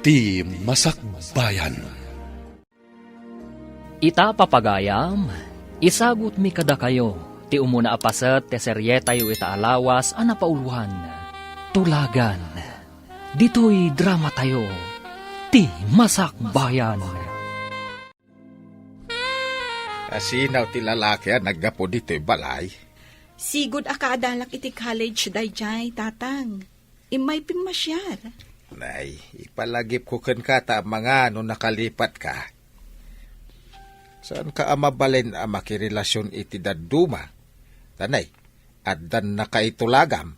ti Masakbayan. Ita papagayam, isagut mi kada kayo, ti umuna apaset te serye tayo ita alawas anapauluhan. Tulagan, dito'y drama tayo, ti Masakbayan. Asinaw ti lalaki naggapo dito'y balay. Sigud akaadalak iti college dayjay, tatang. Imay pimasyar. Nay, ipalagip ko ken kata mga no nakalipat ka. Saan ka amabalin ang makirelasyon iti daduma? Tanay, addan na kaitulagam.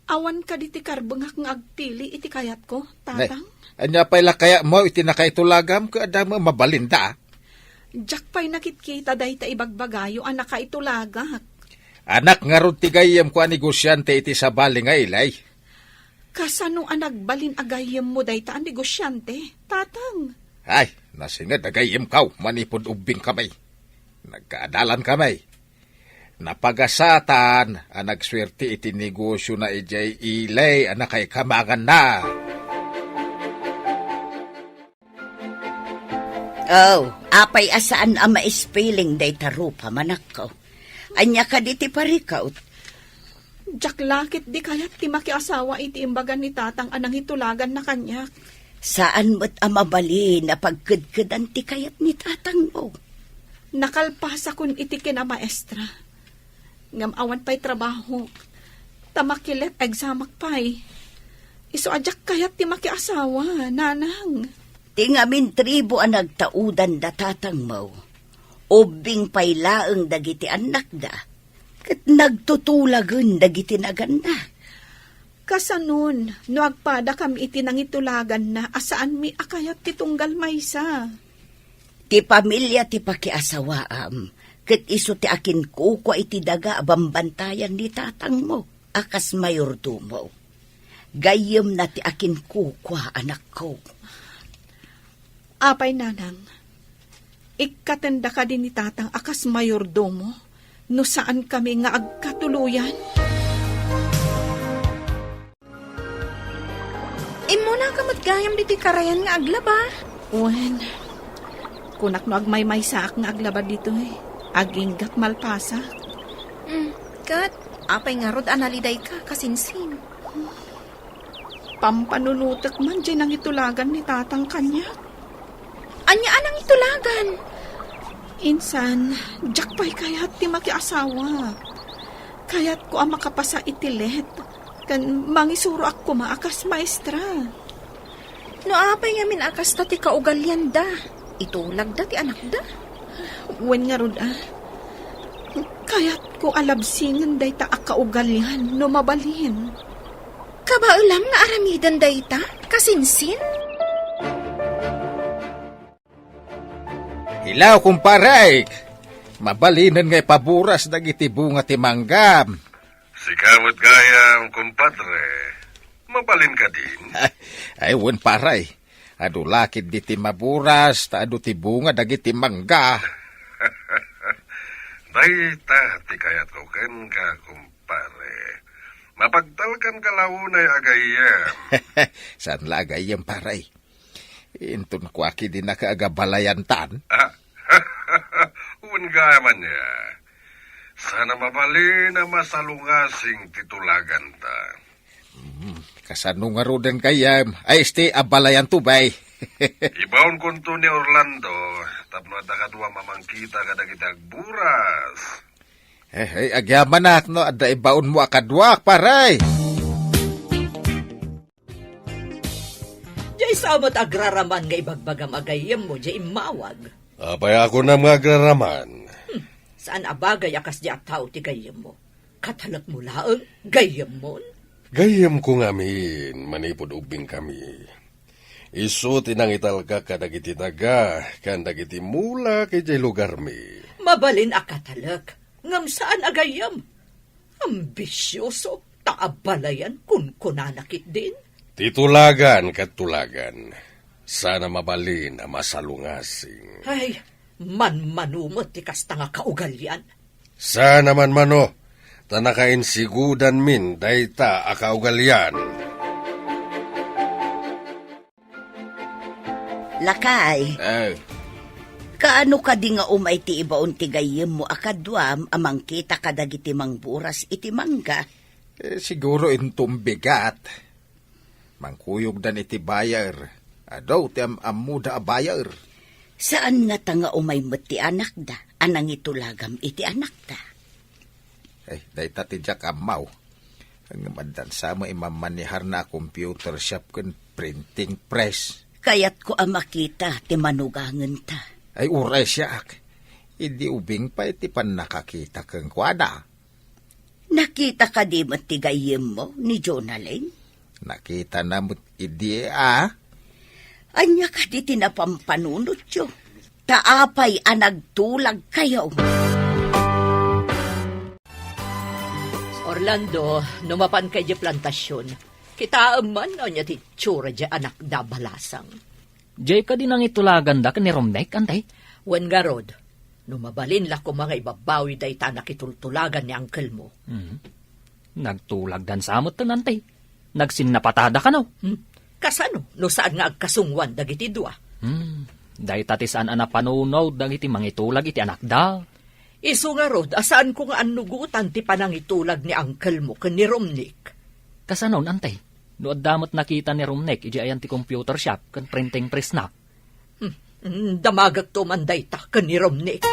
Awan ka diti karbengak nga agpili iti kayat ko, tatang. Nay, anya pala kaya mo iti nakaitulagam ka adang mabalinda. Jak pa'y nakitkita dahi ta ibagbagayo ang nakaitulagak. Anak nga ron tigayam ko ang negosyante iti sabali nga ilay. Kasano ang nagbalin agayam mo dahi ta ang negosyante, tatang? Ay, nasingad agayam kaw, manipod ubing kamay. Nagkaadalan kamay. Napagasatan ang nagswerte iti negosyo na ijay ilay ang nakay kamagan na. Oh, apay asaan ang maispiling day tarupa manak ko. Anya ka di ti parikaw. Jak lakit di kayat ti makiasawa iti imbagan ni tatang anang hitulagan na kanyak. Saan mo't amabali na pagkudkudan ti kayat ni tatang mo? Nakalpasa kun iti kinamaestra. Ngam awan pa'y trabaho. Tamakilet egzamak pa'y. Iso ajak kayat ti makiasawa, nanang. Tingamin tribo ang nagtaudan da tatang mo. Ubing pay laeng dagiti anak da. Kat nagtutulagan dagiti naganda. Kasanon, no agpada kami iti nangitulagan na asaan mi akayat ti tunggal maysa. Ti pamilya ti pakiasawaam. Kat iso ti akin kukwa iti daga bambantayan ni tatang mo. Akas mayordomo. Gayem na ti akin kukwa anak ko. Apay nanang, ikatenda ka din ni tatang akas mayordomo, no saan kami nga agkatuluyan? Imo na kamatgayam diti karayan nga aglaba. Wen, kunak no agmay-may saak nga aglaba dito aginggat malpasa. Kat, apay nga rod analiday ka kasinsin. Pampanunutek man dyan ang itulagan ni tatang kanya. Anya anang itulagan? Insan, jak pa'y kayat ti makiasawa. Kayat ko ang makapasa itilet. Kan mangisuro ako maakas maestra. No apay ngamin akas ta ti kaugalyan da. Itulag da ti anak da. Wen nga rod Kayat ko alabsingan day ta akaugalyan no mabalhin. Kabaulam nga aramidan day ta? Kasinsin? Hilaw kumparay, mabalinan ngay paburas dagiti bunga ti manggam. Sikamot gayam, kumpadre. Mabalin ka din. Ay, wen paray. Adu lakid di ti maburas, ta adu ti bunga dagiti mangga. Dayta, ti kayat ko ken ka, kumpare. Mapagtalkan ka launay agayam. Saan la agayam paray? Intun ko aki din nakaagabalayantan. Uwan gayaman niya. Sana mabali na masalungasing titulagan ta. Kasano nga roden kayam. Ay, abalayan tubay. Ibaon kunto ni Orlando. Tapno at nakadwa mamangkita ka nagitag buras. Agyaman na, no? Ada ibaon mo akadwak, paray. Jay sabot agraraman nga ibagbagam agayem mo, jay imawag. Apay ako na mga agraraman. Saan abagay akas di ataw ti gayem mo? Katalak mo laang gayem mo? Gayam ko ngamin, manipod ubing kami. Iso tinangital ka kadagiti daga, kadagiti mula kay jay lugar mi. Mabalin akatalak, ngam saan agayem? Ambisyoso, taabalayan kun kunanakit din. Titulagan kat tulagan. Sana mabalin ang masalungasing. Ay, manumot ti kasta nga kaugalyan. Sana man mano, tanakain sigudan min dayta akaugalyan. Lakay, kaano ka di nga umay ti ibaon ti gayem mo akadwam amang kita kadagiti mangburas iti mangga? Siguro intom bigat. Mangkuyog dan iti bayar. Adaw ti amuda a bayar. Saan nga ta nga umay met ti anak da? Anang itulagam iti anak da? Day tatidyak amaw. Ang madan sama imamanihar na computer shop kan printing press. Kayat ko makita ti manugangan ta. Ay uray siyak. Idi ubing pa iti pan nakakita kang kwada. Nakita ka di mat ti gayem mo ni Jonalyn? Nakita na mo't idi Anya ka di tinapampanunot yo. Taapay anagtulag kayo. Orlando, numapan kay di plantasyon. Kita man o niya ti tsura di anak da balasang. Jay ka din ang itulagan da ni Romnek, antay? Wen garod, numabalin la ko mga ibabawi da ita nakitultulagan ni uncle mo. Nagtulag dan samot tan, antay. Nagsinnapatada ka no? Kasano, no saan nga agkasungwan dagiti dua? Day tatisaan ana panunaw dagiti mangitulag iti anak da. Isu nga rod, asaan ko nga anugutan ti panangitulag ni uncle mo ken ni Romnik? Kasanon, antay? Nood damot nakita ni Romnek, iji ayan ti computer shop, kan printing press na. Damagag to manday ta ken ni Romnik.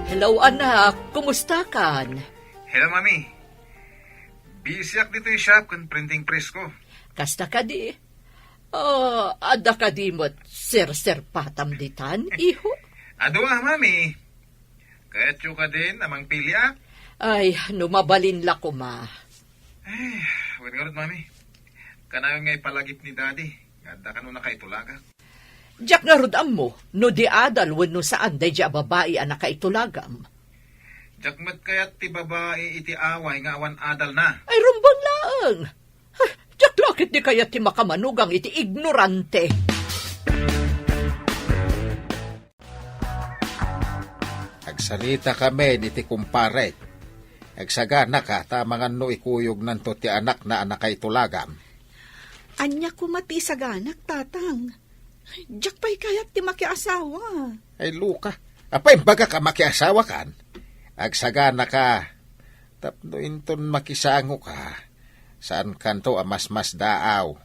Hello anak, kumusta kan? Hello, Mami. Busy ak dito yung shop kan printing press ko. Kasta ka di? Ada ka di mo't sir patam ditan, iho? Ado Mami. Kaya't yung ka din, amang pilya. Ay, numabalin la ko ma. Wait nga rin, Mami. Kanayon nga ipalagip ni Daddy. Ganda ka nung nakaitulaga. Diyak nga rudam mo, no di adal wenno saan day diya babae ang nakaitulagam. Jakmat kaya't ti babae iti away nga awan adal na. Ay, rumbang laang. Diyak lakit di kaya ti makamanugang iti ignorante. Agsalita kami ni ti kumpare. Agsagana ka, tamangan no ikuyog nanto ti anak na anak kay tulagam. Anya ko mati sa ganak, tatang. Diyak pa'y kayat ti makiasawa. Ay Luka, apay baga ka makiasawa kan? Agsagana ka, tapno inton makisango ka. Saan kanto mas daaw?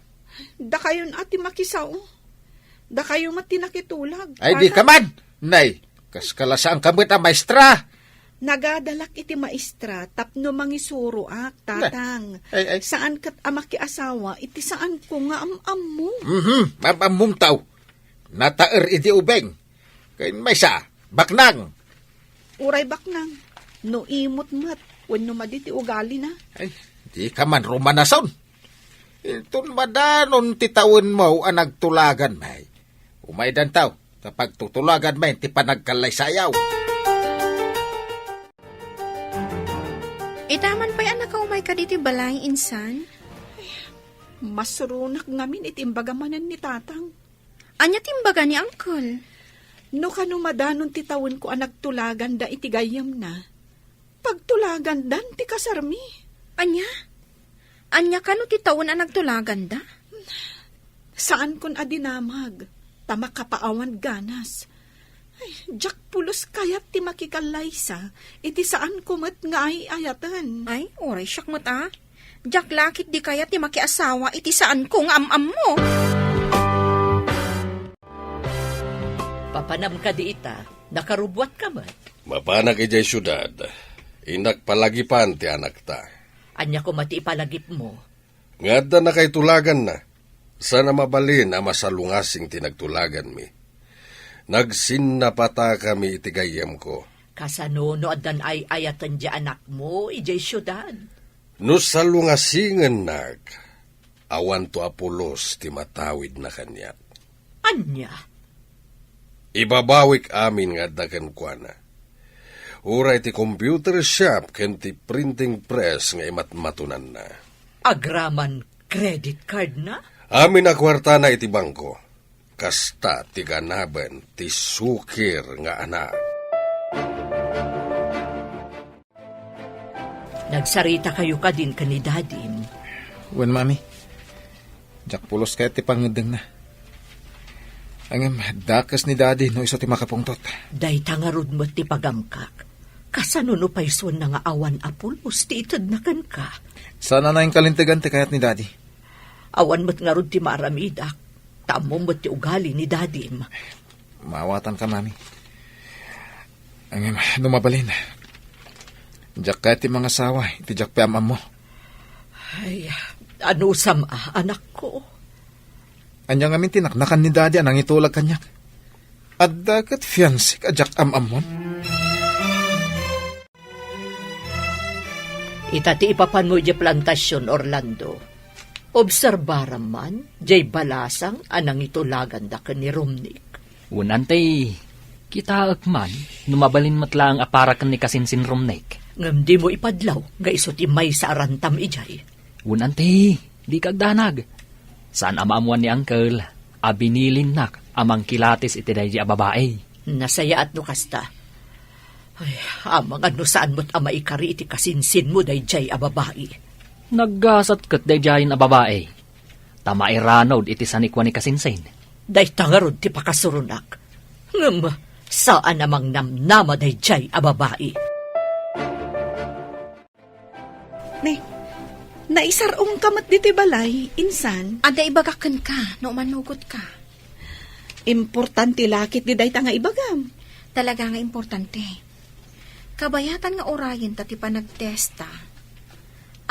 Da kayon ati makisaw. Da kayo mati nakitulag. Ay di ka man! Nay, kaskalasang kamit ang maestra! Nagadalak iti maestra, tapno mangisuro tatang. Ay. Saan kat amaki asawa, iti saan ko nga am mo. Mamamumtaw. Nataer iti ubeng. Kain may sa, baknang. Uray baknang, no imot mat, wenno maditi ugali na. Ay, di ka man rumanason. Itun madanon titawin mo ang nagtulagan may. Umay dan tao, kapag tutulagan may, ti panagkalay sayaw. Itaman pa'y anak ka umay ka diti balay, insan? Masurunak ngamin itimbagamanan ni tatang. Anya timbaga ni uncle? No kanumadanon titawin ko ang nagtulagan da itigayam na. Pagtulagan dan ti kasarmi. Anya? Anya ka no titawon ang nagtulagan da? Saan kon adinamag? Tama kapaawan ganas. Ay, jak pulos kayat ti makikalaysa. Iti saan kumat nga ay ayatan. Ay, oray siyak mo ta. Jak lakit di kaya ti makiasawa iti saan ko nga am mo. Papanam ka di ita, nakarubwat ka man. Mapanak ijay syudad. Inak palagipan ti anak ta. Anya ko mati ipalagip mo. Ngada na kay tulagan na. Sana mabalin ang masalungasing tinagtulagan mi. Nagsinnapata kami itigayam ko. Kasano no adan ay ayatan di anak mo, ijay syudad. No salungasingan nag, awan to apulos ti matawid na kanya. Anya? Ibabawik amin nga dagan kwa na. Uray ti computer shop ken ti printing press nga imatmatunan na. Agraman credit card na? Amin na kwarta na iti bangko. Kasta ti ganaban ti sukir nga anak. Nagsarita kayo ka din kanidadim. Wen, Mami. Jack pulos kaya ti pangudeng na. Ang dakas ni daddy no iso ti makapungtot. Day tangarod mo ti pagamkak. Kasanuno pa iso na nga awan apulos ti itad na kan ka. Sana na yung kalintigan ti kayat ni daddy. Awan mo't nga rod ti maramidak. Tamo mo't ti ugali ni daddy. Maawatan ka, mami. Ang lumabalin. Jack kaya ti mga sawa, iti Jack pa amam mo. Ay, ano sama, anak ko? Anyang amin tinaknakan ni daddy anang itulag kanyak. At dagat fiancé ka Jack amam mo. Itati ipapan mo di plantasyon, Orlando. Obserbaram man, jay balasang anang itulagan da ka ni Romnick. Unantay, kita akman, numabalin matlang aparakan ni Kasinsin Romnek. Ngam di mo ipadlaw, nga iso ti may sa arantam ijay. Unantay, di kagdanag. Saan amaamuan ni Uncle, abinilin nak, amang kilatis iti dahi a babae. Nasaya at no kasta. Ay, amang ano saan mo't ama ikari iti kasinsin mo dahi jay a babae. Naggasat kat dahi a babae. Tama iranod iti sanikwa ni Kasinsin. Dahi tangarod ti pakasurunak. Ngam, saan namang namnama dahi jay a babae. Naisarong kamat diti balay, insan. Ada ibagakan ka, no manugot ka. Importante lakit di day nga ibagam. Talaga nga importante. Kabayatan nga orayin tati pa nagtesta.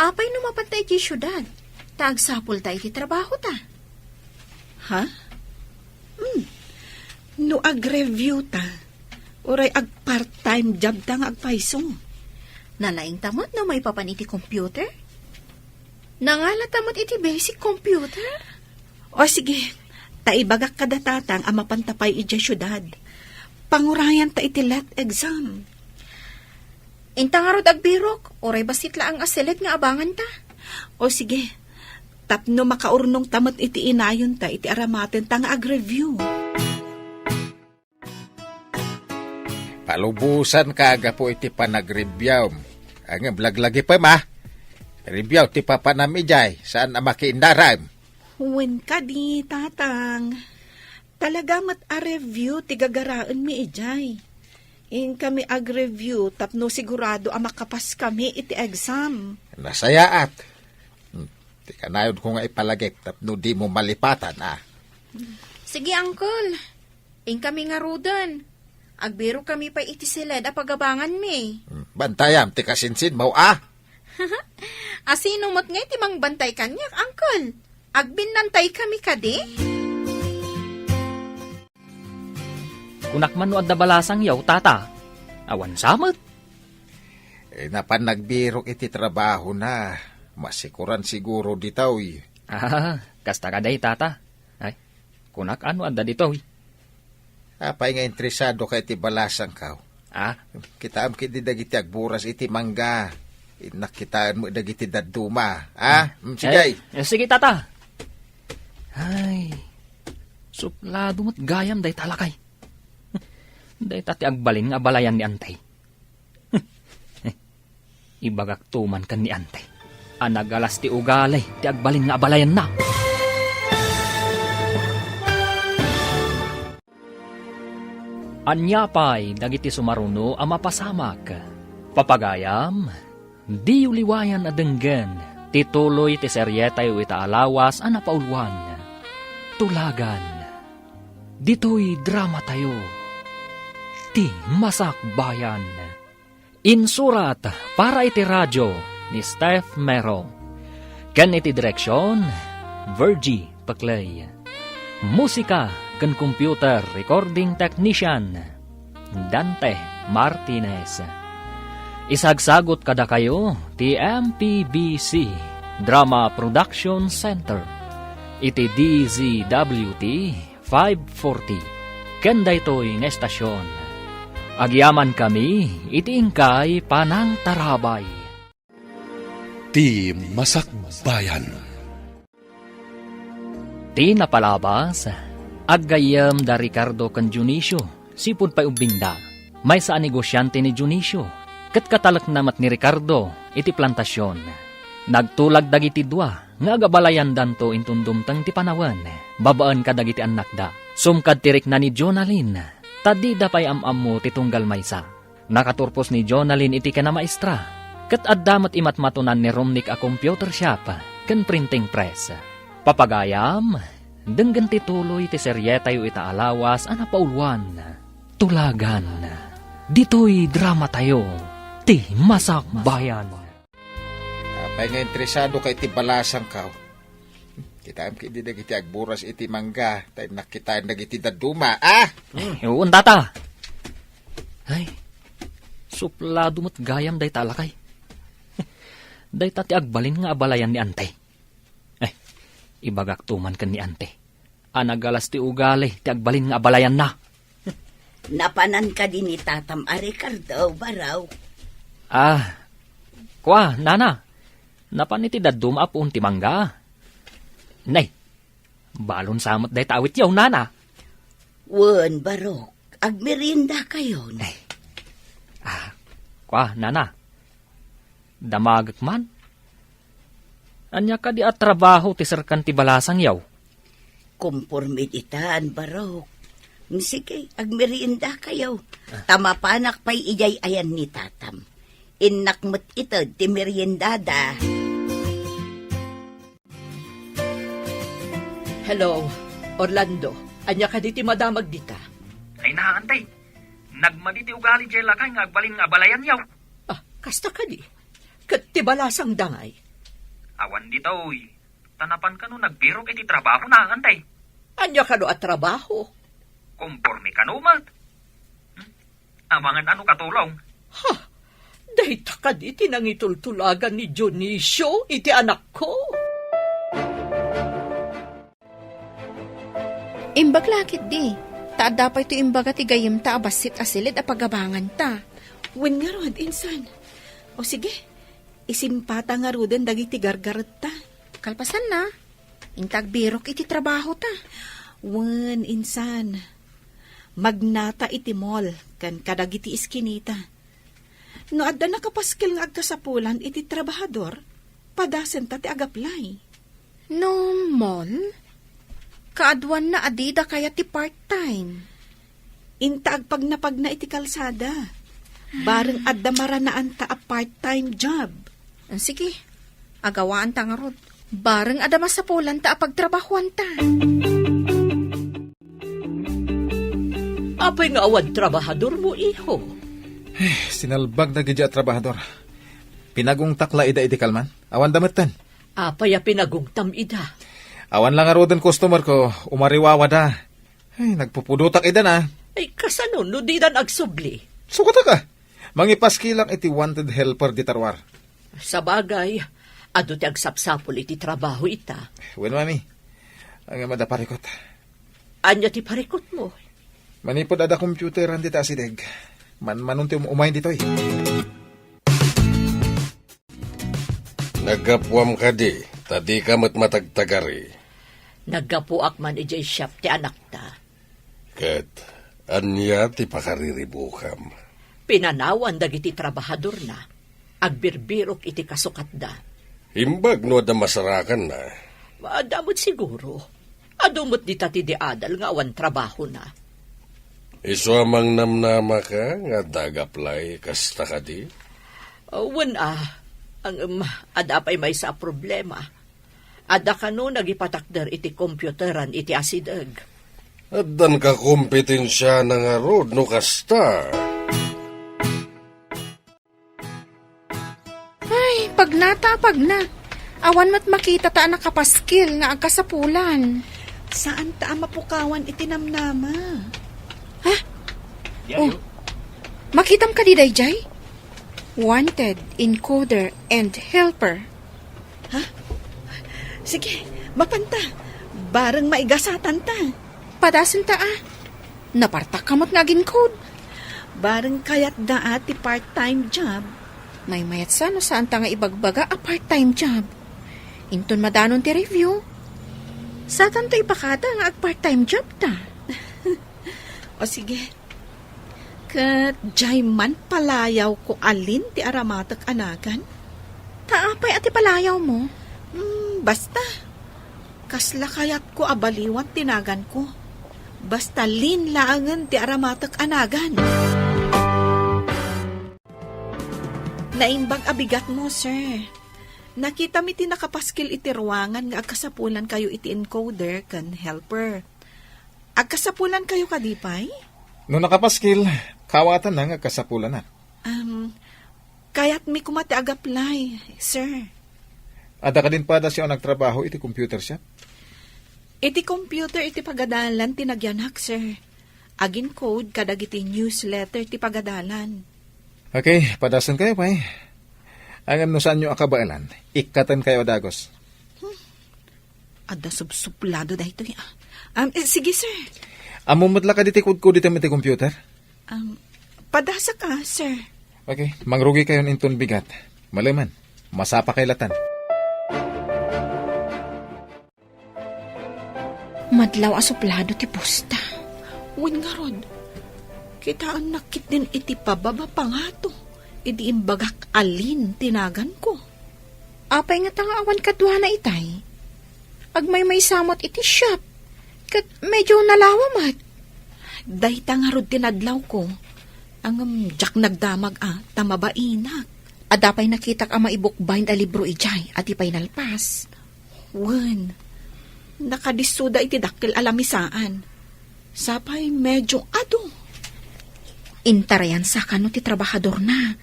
Apay numapantay ti syudad. Taagsapul tayo ti trabaho ta. Ha? No ag-review ta. Oray ag part-time job ta nga agpaisong. Nalaing tamot no may papan iti computer? Nangala tamot iti basic computer? O sige, taibagak kada tatang ang mapantapay iti syudad. Pangurayan ta iti let exam. Intangarod agbirok, oray basit la ang asilet nga abangan ta. O sige, tapno makaurnong tamot iti inayon ta iti aramaten ta nga ag-review. Palubusan kaga po iti panag-review. Ang blaglagi pa ma. Review ti papanamijay saan ang makiindaram. Huwin ka di, tatang. Talaga mat a-review ti gagaraan mi ijay. In kami ag-review tapno sigurado ang makapas kami iti exam. Nasayaat. Ti kanayon ko nga ipalagip tapno di mo malipatan Sige, uncle. In kami nga rudan. Agbiro kami pa iti siled a pagabangan mi. Bantayam ti kasinsin mo Asino mo't ngay timang bantay kanyak, uncle? Agbinantay kami kadi? Kunakman no adda balasang yaw, tata. Awan samot. Napan nagbirok iti trabaho na. Masikuran siguro ditaw Kasta kaday, tata. Ay, kunak ano adda dito. Apay nga interesado kay iti balasang kaw. Kita am kiti dagiti agburas iti mangga. Nakitaan mo dagiti daduma. Sige. Sige, tata. Ay, suplado mo't gayam day talakay. Day tati agbalin nga balayan ni Antay. Ibagak tuman kan ni Antay. Anagalas ti ugalay, ti agbalin nga balayan na. Anyapay, dagiti sumaruno ang mapasamak. Papagayam, di uliwayan adenggen, tituloy ti seryetay itaalawas ang napauluan. Tulagan, dito'y drama tayo. Ti Masakbayan. Insurat para iti radyo ni Steph Mero. Ken iti direksyon, Virgie Paclay. Musika ken computer recording technician, Dante Martinez. Isagsagot kada kayo ti MPBC Drama Production Center. Iti DZWT 540. Ken daytoy nga estasyon. Agyaman kami iti ingkay Panang Tarabay. Ti Masakbayan. Ti napalabas, aggayam da Ricardo kan Junicio, sipod pa'y ubingda. May sa negosyante ni Junicio, kat katalak namat ni Ricardo, iti plantasyon. Nagtulag dagiti dua, nga agabalayan danto intundumtang ti panawan, babaan kadagiti anak da. Sumkad tirik na ni Jonalyn, tadi da pay am mo ti tunggal maysa. Nakaturpos ni Jonalyn iti kana maestra, ket addamat imatmatunan ni Romnick a computer shop, ken printing press. Papagayam, denggan ti tuloy ti seryeta yu ita alawas ana pauluan. Tulagan, dito'y drama tayo, ti Masak Bayan. Apay nga interesado kay ti balasang kao. Kita am kiti dagiti agburas iti mangga, tayo nakitaan dagiti daduma, Uun tata. Ay, suplado mo't gayam day talakay. Day tati agbalin nga abalayan ni ante. Ay, ibagak tuman kan ni ante. Anagalas ti ugali, ti agbalin nga abalayan na. Napanan ka din ni Tatam a Ricardo, baraw. Kwa, nana. Napan iti daduma apun ti mangga. Nay, balon samot day tawit yaw, nana. Wen, barok, agmerinda kayo. Kwa, nana. Damagak man. Anya ka di at trabaho ti serkan ti balasang yaw. Kumpormid itaan, barok. Sige, agmerinda kayo. Tamapanak pa'y ijay ayan ni Tatam. Innakmat ito, ti meriendada. Hello, Orlando. Anya ka di ti madamag dita? Ay naantay. Nagmaditi ugali jay lakay nga agbalin nga abalayan yaw. Kasta ka di. Kat ti balasang dangay. Awan ditoy. Tanapan ka no nagbirok iti trabaho na antay. Anya ka no at trabaho? Kumporme ka no mat. Amangan ano katulong. Dahita ka di tinangitultulagan ni Dionisio, iti anak ko. Imbag lakit di. Taada pa ito imbaga ti gayim ta abasit asilid a pagabangan ta. Wen nga rod, insan. O sige, isimpata nga roden dagiti gargaret ta. Kalpasan na. Intag birok iti trabaho ta. Wen, insan. Magnata iti mall, kan kadagiti iskinita. No adda nakapaskil nga agkasapulan iti trabahador, padasen ta ti agaplay. No, mall? Kaadwan na adida kaya ti part-time. Intaag pag na iti kalsada. Bareng adda maranaan ta a part-time job. Sige, agawaan ta nga rod. Bareng adda masapulan ta a pagtrabahuan ta. Apay nga awan trabahador mo, iho. Sinalbag na gidya trabahador. Pinagong takla ida iti kalman. Awan dametan. Apay a pinagungtam ida. Awan lang aroden customer ko, umariwawa da. Ay, nagpupudutak ida na. Ay, kasano, no di dan agsubli. Sukota ka. Mangipaskilang iti wanted helper di tarwar. Sa bagay, ado ti agsapsapol iti trabaho ita. Wen, mami. Ang madaparikot. Anya ti parikot mo. Manipod ada computeran di tasideg. Manunti umayin dito eh. Nagapwam ka di, tadi ka matagtagari. Naggapuak man ijay shop ti anak ta. Kat, anya ti pakariribukam. Pinanawan dagiti trabahador na. Agbirbirok iti kasukat da. Himbag no da masarakan na. Maadamot siguro. Adumot di tati di adal nga awan trabaho na. Iso amang namnama ka nga dagaplay kasta ka di? Ang adapay may sa problema. Ada ka no nagipatakder iti computeran iti asideg. Addan ka kompetensya na nga rod no kasta. Ay, pag na. Awan mat makita ta nakapaskil nga agkasapulan. Saan ta mapukawan itinamnama? Makitam ka di dayjay? Wanted, encoder, and helper. Sige, mapanta. Bareng maigasatan ta. Padasan ta Napartak kamot nga code. Bareng kayat da ti part-time job. May mayat sa no saan ta nga ibagbaga a part-time job. Inton madanon ti review. Sa tanto ipakata nga ag part-time job ta. O sige. Kat jay man palayaw ko alin ti aramatak anagan? Taapay ati palayaw mo? Basta, kasla kayat ko abaliwan tinagan ko. Basta linlaangan ti aramatak anagan. Naimbag abigat mo, sir. Nakita mi ti nakapaskil iti ruangan nga agkasapulan kayo iti encoder kan helper. Agkasapulan kayo kadipay? No nakapaskil, kawatan na nga kasapulan na. Kayat mi kumati agaplay, sir. Ada ka din pada siya nagtrabaho iti computer shop? Iti computer iti pagadalan tinagyanak, sir. Agin code kadag iti newsletter ti pagadalan. Okay, padasan kayo pay. Angam no saan nyo akabailan, ikatan kayo dagos. Ada subsuplado dahito ya. Sige, sir. Amumutla ka diti ko dito iti computer? Padasa ka, sir. Okay, mangrugi kayo inton bigat. Malaman, masapa kay latan. Madlaw asuplado ti posta. Win nga rod. Kitaan nakit din iti pababa pa nga to. Idi imbagak alin tinagan ko. Apay nga tanga awan kadwa na itay. Agmay may samot iti shop. Kat medyo nalawamat. Dahita nga rod tinadlaw ko. Ang jak nagdamag tamabainak. Adapay nakitak ama ibukbind a libro ijay at ipay nalpas. Wan, nakadisuda iti dakil alamisaan. Sapay medyo ado. Intarayan sa kano ti trabahador na.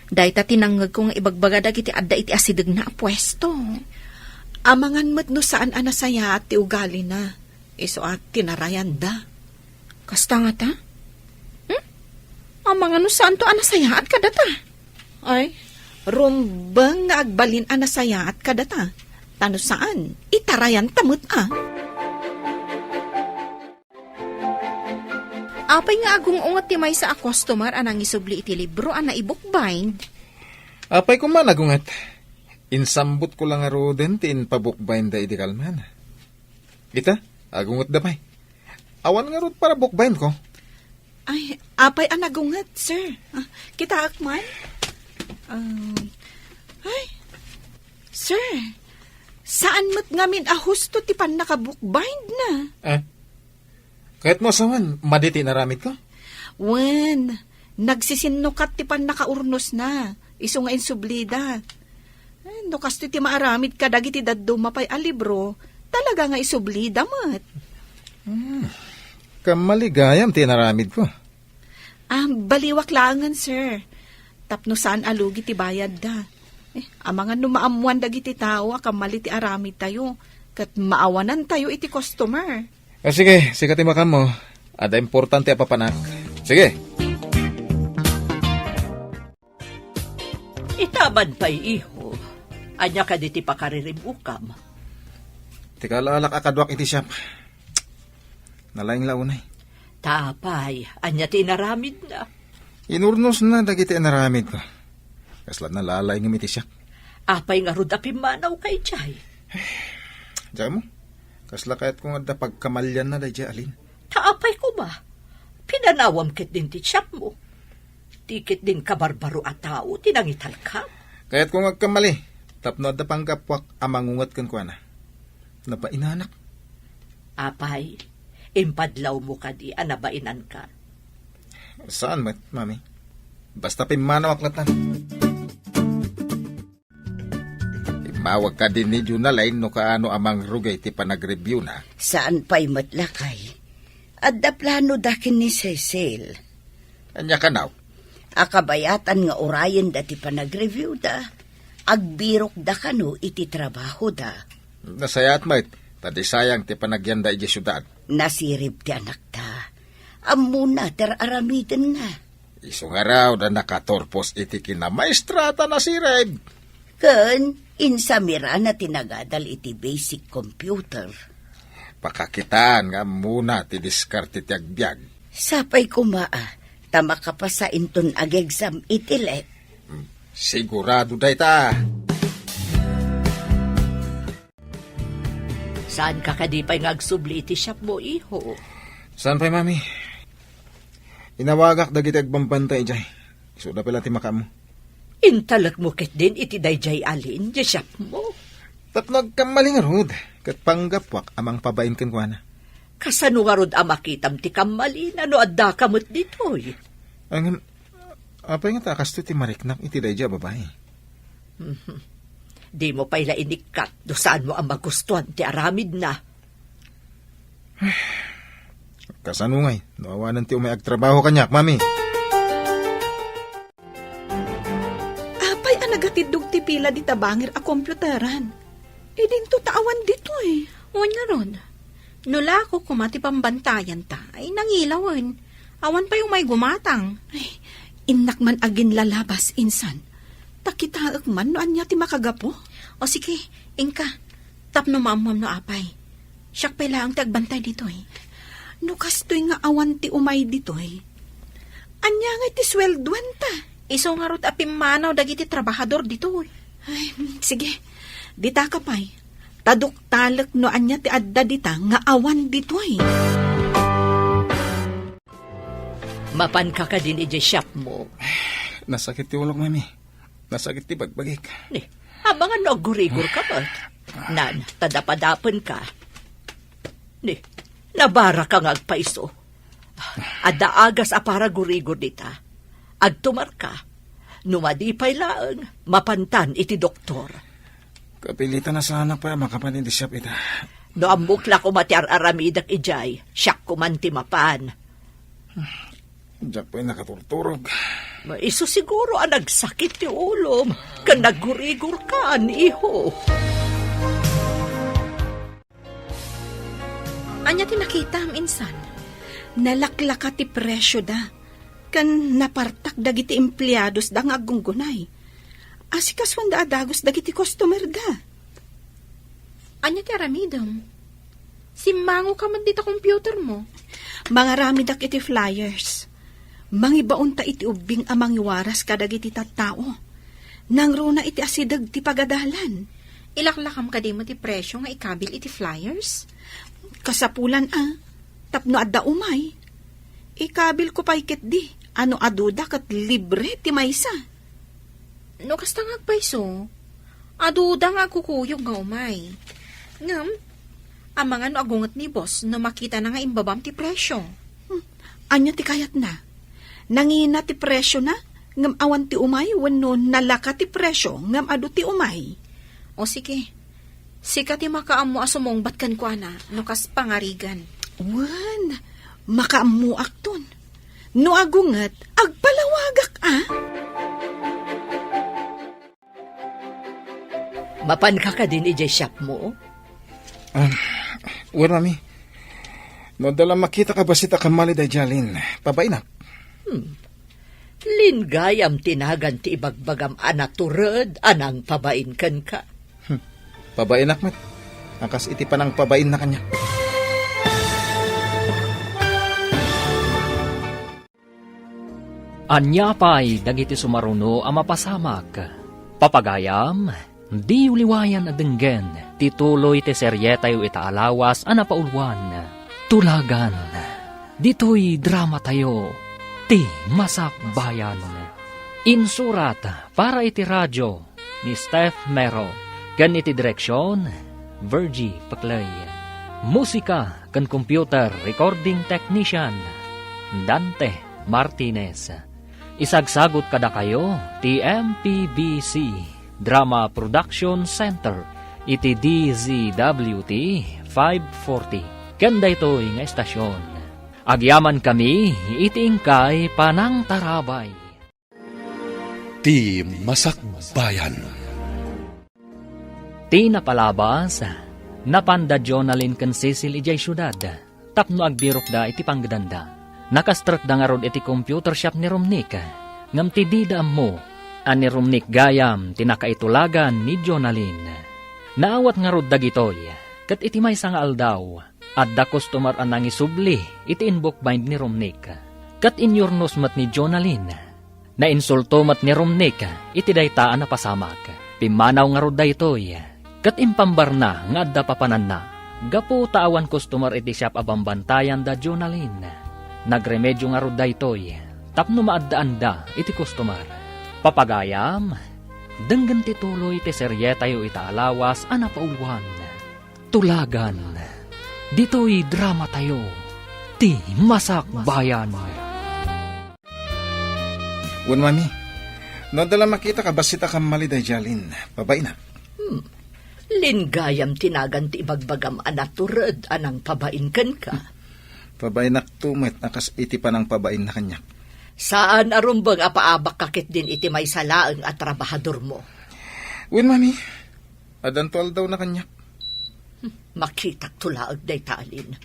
Dahita tinanggag ko nga ibagbagadag iti adda iti asidag na pwesto. Amangan mat no saan anasaya at ti ugali na. Iso at tinarayan da. Kasta nga ta? Amangan no saan to anasaya at kadata? Ay, rumbang nga agbalin anasaya at kadata. Tano saan? Itarayan tamut Apay nga agong ungat ti may sa a customer anang isubli iti libro ana ibukbind. Apay ko man agungat. Insambot ko lang aro din ti inpabukbind da iti kalman. Ita, agungat da pay. Awan nga rod para bukbind ko. Ay, apay anagungat, sir. Kita akman? Ay, sir, saan mo't ngamin ahusto ti pan nakabukbind na? Kahit mo asawan, maditi naramit ko? Wen, nagsisinukat ti pan nakaurnos na. Iso nga insublida. Ay, no kasto ti maaramid ka dagiti daddo mapay a libro, talaga nga isublida mat. Kamaligayam ti naramid ko. Baliwak langan, sir. Tapno saan alugi ti bayad da. Amangan no maamuan dagiti tao, akamali ti aramid tayo. Kat maawanan tayo iti customer. Sige, sikati makam mo. Ada importante apapanak. Sige. Itaban pa'y iho. Anya ka diti pakaririmukam. Tika lalak akadwak iti siyap. Nalaing launay. Tapay, anya tinaramid na. Inurnos na dagiti naramid ko. Kaslat na lalay ng iti siyap. Apay nga rudapim manaw kay Jay. Diyan mo? Kasla kahit kung ada pagkamalyan na dahil alin. Taapay ko ba? Pinanawam kit din ti siyap mo. Tikit din kabarbaro at tao, tinangital ka. Kahit kung agkamali, tapno ada pang kapwak amangungat kan kwa na. Napainanak. Apay, impadlaw mo ka di, anabainan ka. Saan, mami? Basta pimanaw aklatan. Mawag ka din ni Junalain no kaano amang rugay ti panag-review na. Saan pa'y matlakay? Adda plano dakin ni Cecil. Anya ka now? Akabayatan nga orayan dati panag-review da. Agbirok da kano iti trabaho da. Nasayat mait, tadi sayang ti panagyanda iti syudad. Nasirib ti anak da. Amuna ter aramiden nga. Isong araw na nakatorpos iti kinamaistrata na sirib. Ken, insamira na tinagadal iti basic computer. Pakakitaan nga muna ti diskarte ti agbyag. Sapay kumaa, tama ka pa sa inton ag-exam itilet. Sigurado day ta. Saan ka kadipay nga agsubli iti siyap mo, iho? Saan pa'y mami? Inawagak dagiti agbambantay jay. Isuda pala ti makam mo. Intalak mo kit din iti dayjay alin, di siyap mo. Tapno agkamaling rod. Kat panggapwak amang pabain kan kwa na. Kasano nga rod amakitam ti kamalina no adda kamot ditoy. Ang apay nga takas to ti mariknak iti dayja babae. Di mo pa'y lainikat do saan mo ang magustuhan ti aramid na. Kasanungay, nawawanan ti umay agtrabaho kanyak, mami. Apay anagatidog ti pila di tabangir a kompyuteran. Dinto taawan dito eh. Uwan nga ron. Nula ko kumati pambantayan ta, ay nangilawan. Awan pa yung may gumatang. Ay, inak man agin lalabas insan. Takitaak man no anya ti makagapo. O sige, ingka. Tapno maamam no apay. Siyak pala ang tagbantay dito eh. No kastoy nga awan ti umay dito eh. Anya nga ti swelduan ta. Iso nga rot apimanaw dagiti trabahador dito eh. Ay, sige. Dita ka pa'y. Taduk-talak no anya ti adda dita nga awan dito eh. Mapan ka ka din ije shop mo. Nasakit ti ulok, mami. Nasakit ti bagbagik. Ni, abangan no gurigor ka ba? Nan, tadapadapan ka. Ni, nabara ka nga agpaiso. Adda agas apara gurigor dita. Agtumar ka. Numadipay laang, mapantan iti doktor. Kapilitan na sana pa makapanin di shop ita. No ambukla ko mati aramidak ijay, siyak ko man timapan. Diyak pa'y nakaturturog. Iso siguro ang nagsakit ti ulom, kan naggurigor ka, iho. Anya tinakita am insan. Nalaklaka ti presyo da. Kan napartak dagiti emplyados da nga agunggunay. Asikas wanda adagos dagiti customer da. Anya ti aramidam. Simango ka man dito computer mo. Mga ramidak iti flyers. Mangibaon ta iti ubing amang iwaras kadagiti tattao. Nangro na iti asidag ti pagadalan. Ilaklakam ka di mo ti presyo nga ikabil iti flyers. Kasapulan tapno adda umay. Ikabil ko pa'y ket di. Ano aduda kat libre ti maysa. No kasta nga agpaiso. Aduda nga kukuyog nga umay. Ngam, ang mga no agungat ni boss no makita na nga imbabam ti presyo. Anya ti kayat na. Nangina ti presyo na. Ngam awan ti umay wenno nalaka ti presyo ngam adu ti umay. O sige. Sika ti makaam mo asumong batkan ko ana no kas pangarigan. Wan, makaamuak ton. No agungat, agpalawagak Mapan ka din ije shop mo? Well, mami. No dala makita ka basita kamali da jalin. Pabay na. Lingayam tinagan ti ibagbagam anaturad anang pabain kan ka. Pabain akmat. Akas iti panang pabain na kanya. Anya pa'y dagiti sumaruno a mapasamak. Papagayam, di uliwayan adenggen, tituloy ti seryetayo itaalawas a napaulwan. Tulagan, dito'y drama tayo, ti Masak Bayan. Insurat para iti radyo ni Steph Mero, gan iti direksyon, Virgie Paclay. Musika kan computer recording technician, Dante Martinez. Isagsagot kada kayo, ti MPBC Drama Production Center, iti DZWT 540. Kanda ito'y nga estasyon. Agyaman kami, iti ingkay panang tarabay. Ti Masak Bayan. Ti napalabas, napanda Jonalyn kan Cecil ijay syudad, tapno agbirok da iti panggedanda. Nakastrat da nga rod iti computer shop ni Romnick. Ngam ti didam mo, ani Romnick gayam tinakaitulagan ni Jonalyn. Naawat nga rod dagitoy, kat iti may nga aldaw, at da customer anang isubli iti inbook bind ni Romnick. Kat inyornos mat ni Jonalyn. Na insulto mat ni Romnick, iti daytaan na pasamak. Pimanaw nga rod daytoy, kat impambar na nga adda papanan na. Gapu taawan customer iti shop abambantayan da Jonalyn. Nagremedyo nga rod daytoy, tapno maaddaan da iti customer. Papagayam, Denggan ti tuloy ti serye tayo itaalawas a napauluhan. Tulagan. Dito'y drama tayo. Ti Masak Bayan. Wan, mami. Nadala makita ka basita ka maliday jalin. Babay na. Lingayam tinagan ti ibagbagam anaturad anang pabain kan ka. Babay na tumet akas iti pa ng pabain na kanya. Saan arumbang apaabak kakit din iti may salaang at trabahador mo? Wan, mami. Adantol daw na kanya. Makitak tulaag day talin.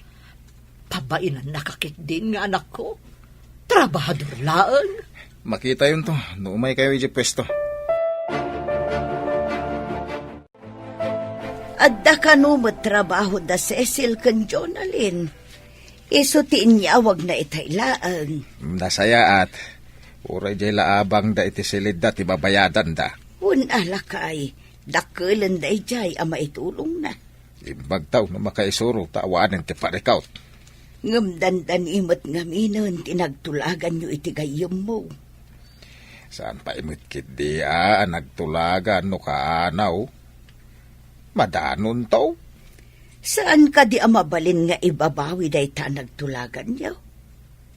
Pabainan nakakit din nga anak ko. Trabahador laang. Makita yun to. Noumay kayo iji pwesto. Adda ka no trabaho da Cecil kan Jonalyn. Iso ti inyawag na itailaan. Nasaya at uray jay laabang da iti silid da ti babayadan da. Un alakay, dakulan da ijay ama itulong na. Imbagtaw na makaisuro taawanan ti parikaut. Ngamdandan imot ngaminon tinagtulagan nyo iti gayom mo. Saan pa imit kit di nagtulagan no kaanaw? Madanon to? Saan ka di amabalin nga ibabawi day ta nagtulagan nyo?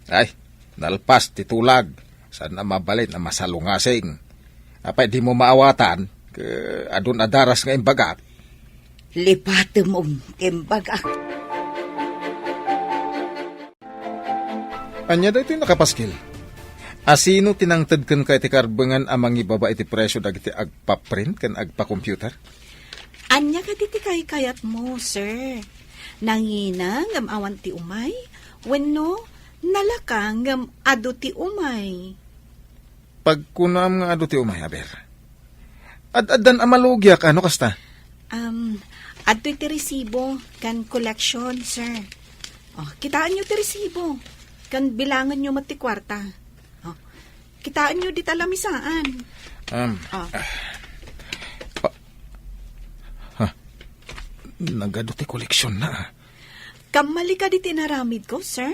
Ay, nalpas ti tulag. Saan na mabalin na masalungasing? Apay di mo maawatan, adun adaras nga imbagat. Lipate mong imbagak. Anya da ito nakapaskil. Asino tinangtad kan ka iti karbangan amang ibaba iti presyo dagiti agpa-print kan agpa-computer? Anya ka diti kayat mo, sir. Nangina ngam awan ti umay, wenno nalakang ngam adu ti umay. Pagkunam nga adu ti umay, aber. Ad-adan amalugyak, ano kasta? Adto ti resibo kan collection, sir. Oh, kitaan nyo ti resibo. Kan bilangan nyo mati kwarta. Oh, kitaan nyo di talamisaan. Nagado ti koleksyon na. Kamali ka di tinaramid ko, sir.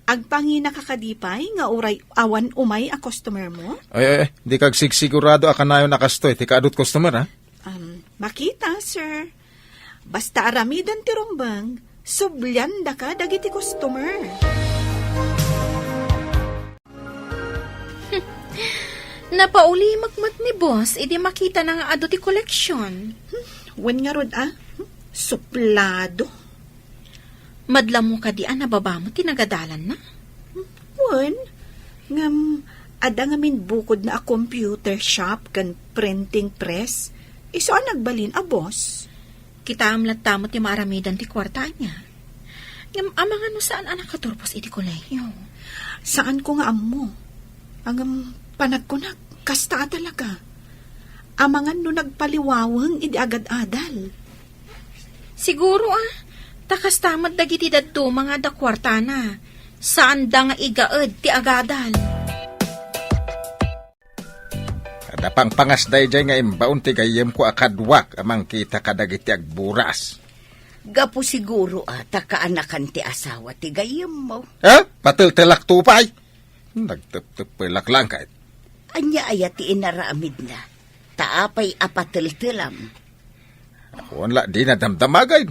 Agpangina ka kadipay nga uray awan umay a customer mo? Ay, di kag sigurado akanayon nakastoy. Ti kaadot customer, ha? Makita, sir. Basta aramidan ti rumbang, sublyan da ka dagiti customer. Napauli magmat ni boss, idi makita na nga ado ti koleksyon. Wen nga rod, suplado. Madla mo ka di nababa mo, tinagadalan na. Wen, ngam, ada nga min bukod na a computer shop kan printing press. Iso nagbalin a boss. Kita amlat tamo ti maaramidan ti kwarta niya. Ngam amang ano saan anak katurpos iti kolehiyo. Saan ko nga amo? Ang panagkunak, kasta talaga. Amangan no nagpaliwawang idi agad-adal. Siguro takas tamad dagiti dadto mga dakwarta na. Saan da nga igaed ti agadal. Ada pang pangasday jay nga imbaon ti gayem ko akadwak amang kita kadagiti agburas. Gapo siguro takaanakan ti asawa ti gayem mo. Patil-tilak tupay. Nagtep-tep-pilak lang kahit. Anya aya ti inaramid na. Taapay apatil-tilam. Wala di na damdamagay.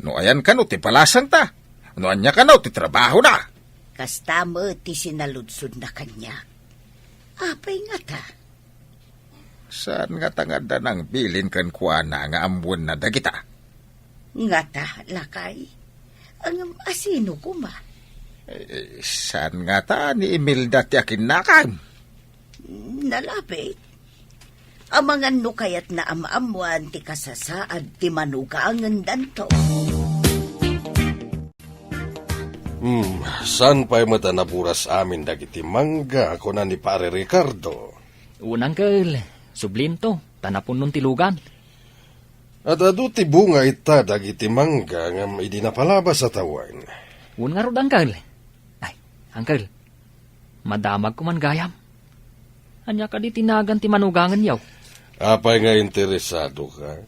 No ayan ka no ti palasang ta. No anya ka no ti trabaho na. Kasta mo ti sinaludsod na kanya. Apay nga ta. Saan nga tangada ng bilin kan kuana nga ambuan na dagita? Nga ta, lakay. Ang asino ko ma? Saan nga ta ni Imelda ti akin-nakan? Nalapit. Amangan no kayat na amaamuan ti kasasaad ti manukaangan danto. San pa'y mata naburas amin dagiti mangga ako na ni Pare Ricardo? Unang kel, sublinto, tanapon nun tilugan. At adu ti bunga ita dagiti mangga ngam idi napalabas sa tawan. Un nga rod, Uncle. Ay, Uncle, madamag ko man gayam. Anya ka di tinagan ti manugangan yaw. Apay nga interesado ka?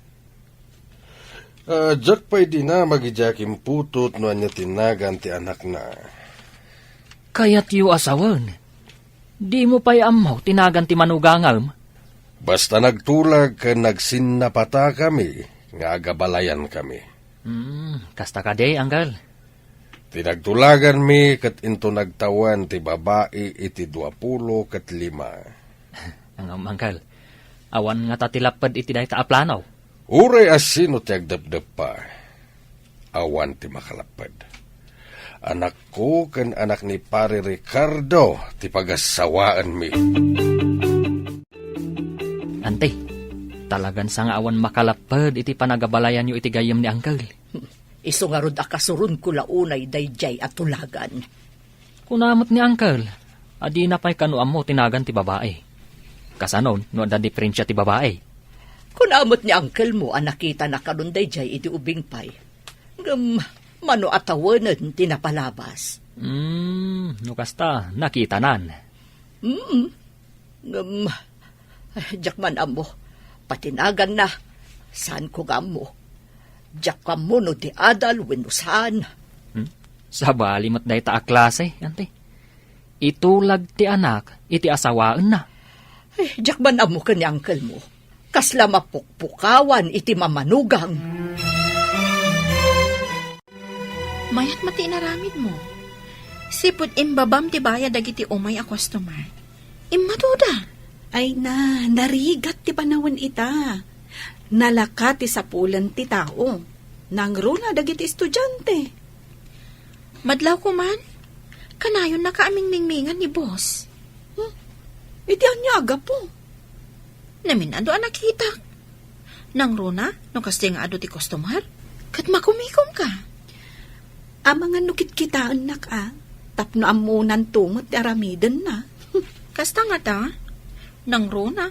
Jack pa'y di na magijakim putot no anya tinagan ti anak na. Kaya't yu asawan. Di mo pa'y amaw tinagan ti manugangam. Basta nagtulag ka nagsinapata kami, nga gabalayan kami. Kasta ka day, Uncle. Tinagtulagan mi kat into nagtawan ti babae iti 20 kat 5. Ang Uncle, awan nga tatilapad iti day taaplanaw. Uray asino ti agdapdap pa. Awan ti makalapad. Anak ko kan anak ni pare Ricardo ti pagasawaan mi. Ante, talagan sa nga awan makalapad iti panagabalayan nyo iti gayam ni Uncle. Iso nga rod akasurun ko launay dayjay at tulagan. Kunamot ni Uncle, adi na pa'y kanuam mo tinagan ti babae. Kasanon, no da diferensya ti babae. Kung amot ni uncle mo, nakita na karon dayjay iti ubing pay. Mano atawanan tinapalabas. No kasta, nakitanan. Jakman amo, patinagan na. Saan ko gamo? Jak ka mo no di adal wenno saan. Sa balimat day ta a klase, ante. Itulag ti anak, iti asawaan na. Jakman amo ka ni uncle mo. Kasla mapukpukawan iti mamanugang. Mayat mati inaramid mo. Sipod imbabam ti bayad dagiti umay a customer. Immatuda. Ay na, narigat ti panawon ita. Nalaka ti sapulan ti tao. Nangruna dagiti estudyante. Madlaw ko man, kanayon na kaaming mingmingan ni boss. Iti anyaga po. Naminado ang nakita. Nang runa, no kasi nga ado ti customer, kat makumikom ka. Ang mga nukit-kitaan na ka, tapno amunan tungot ti aramidan na. Kasta nga ta, nang runa.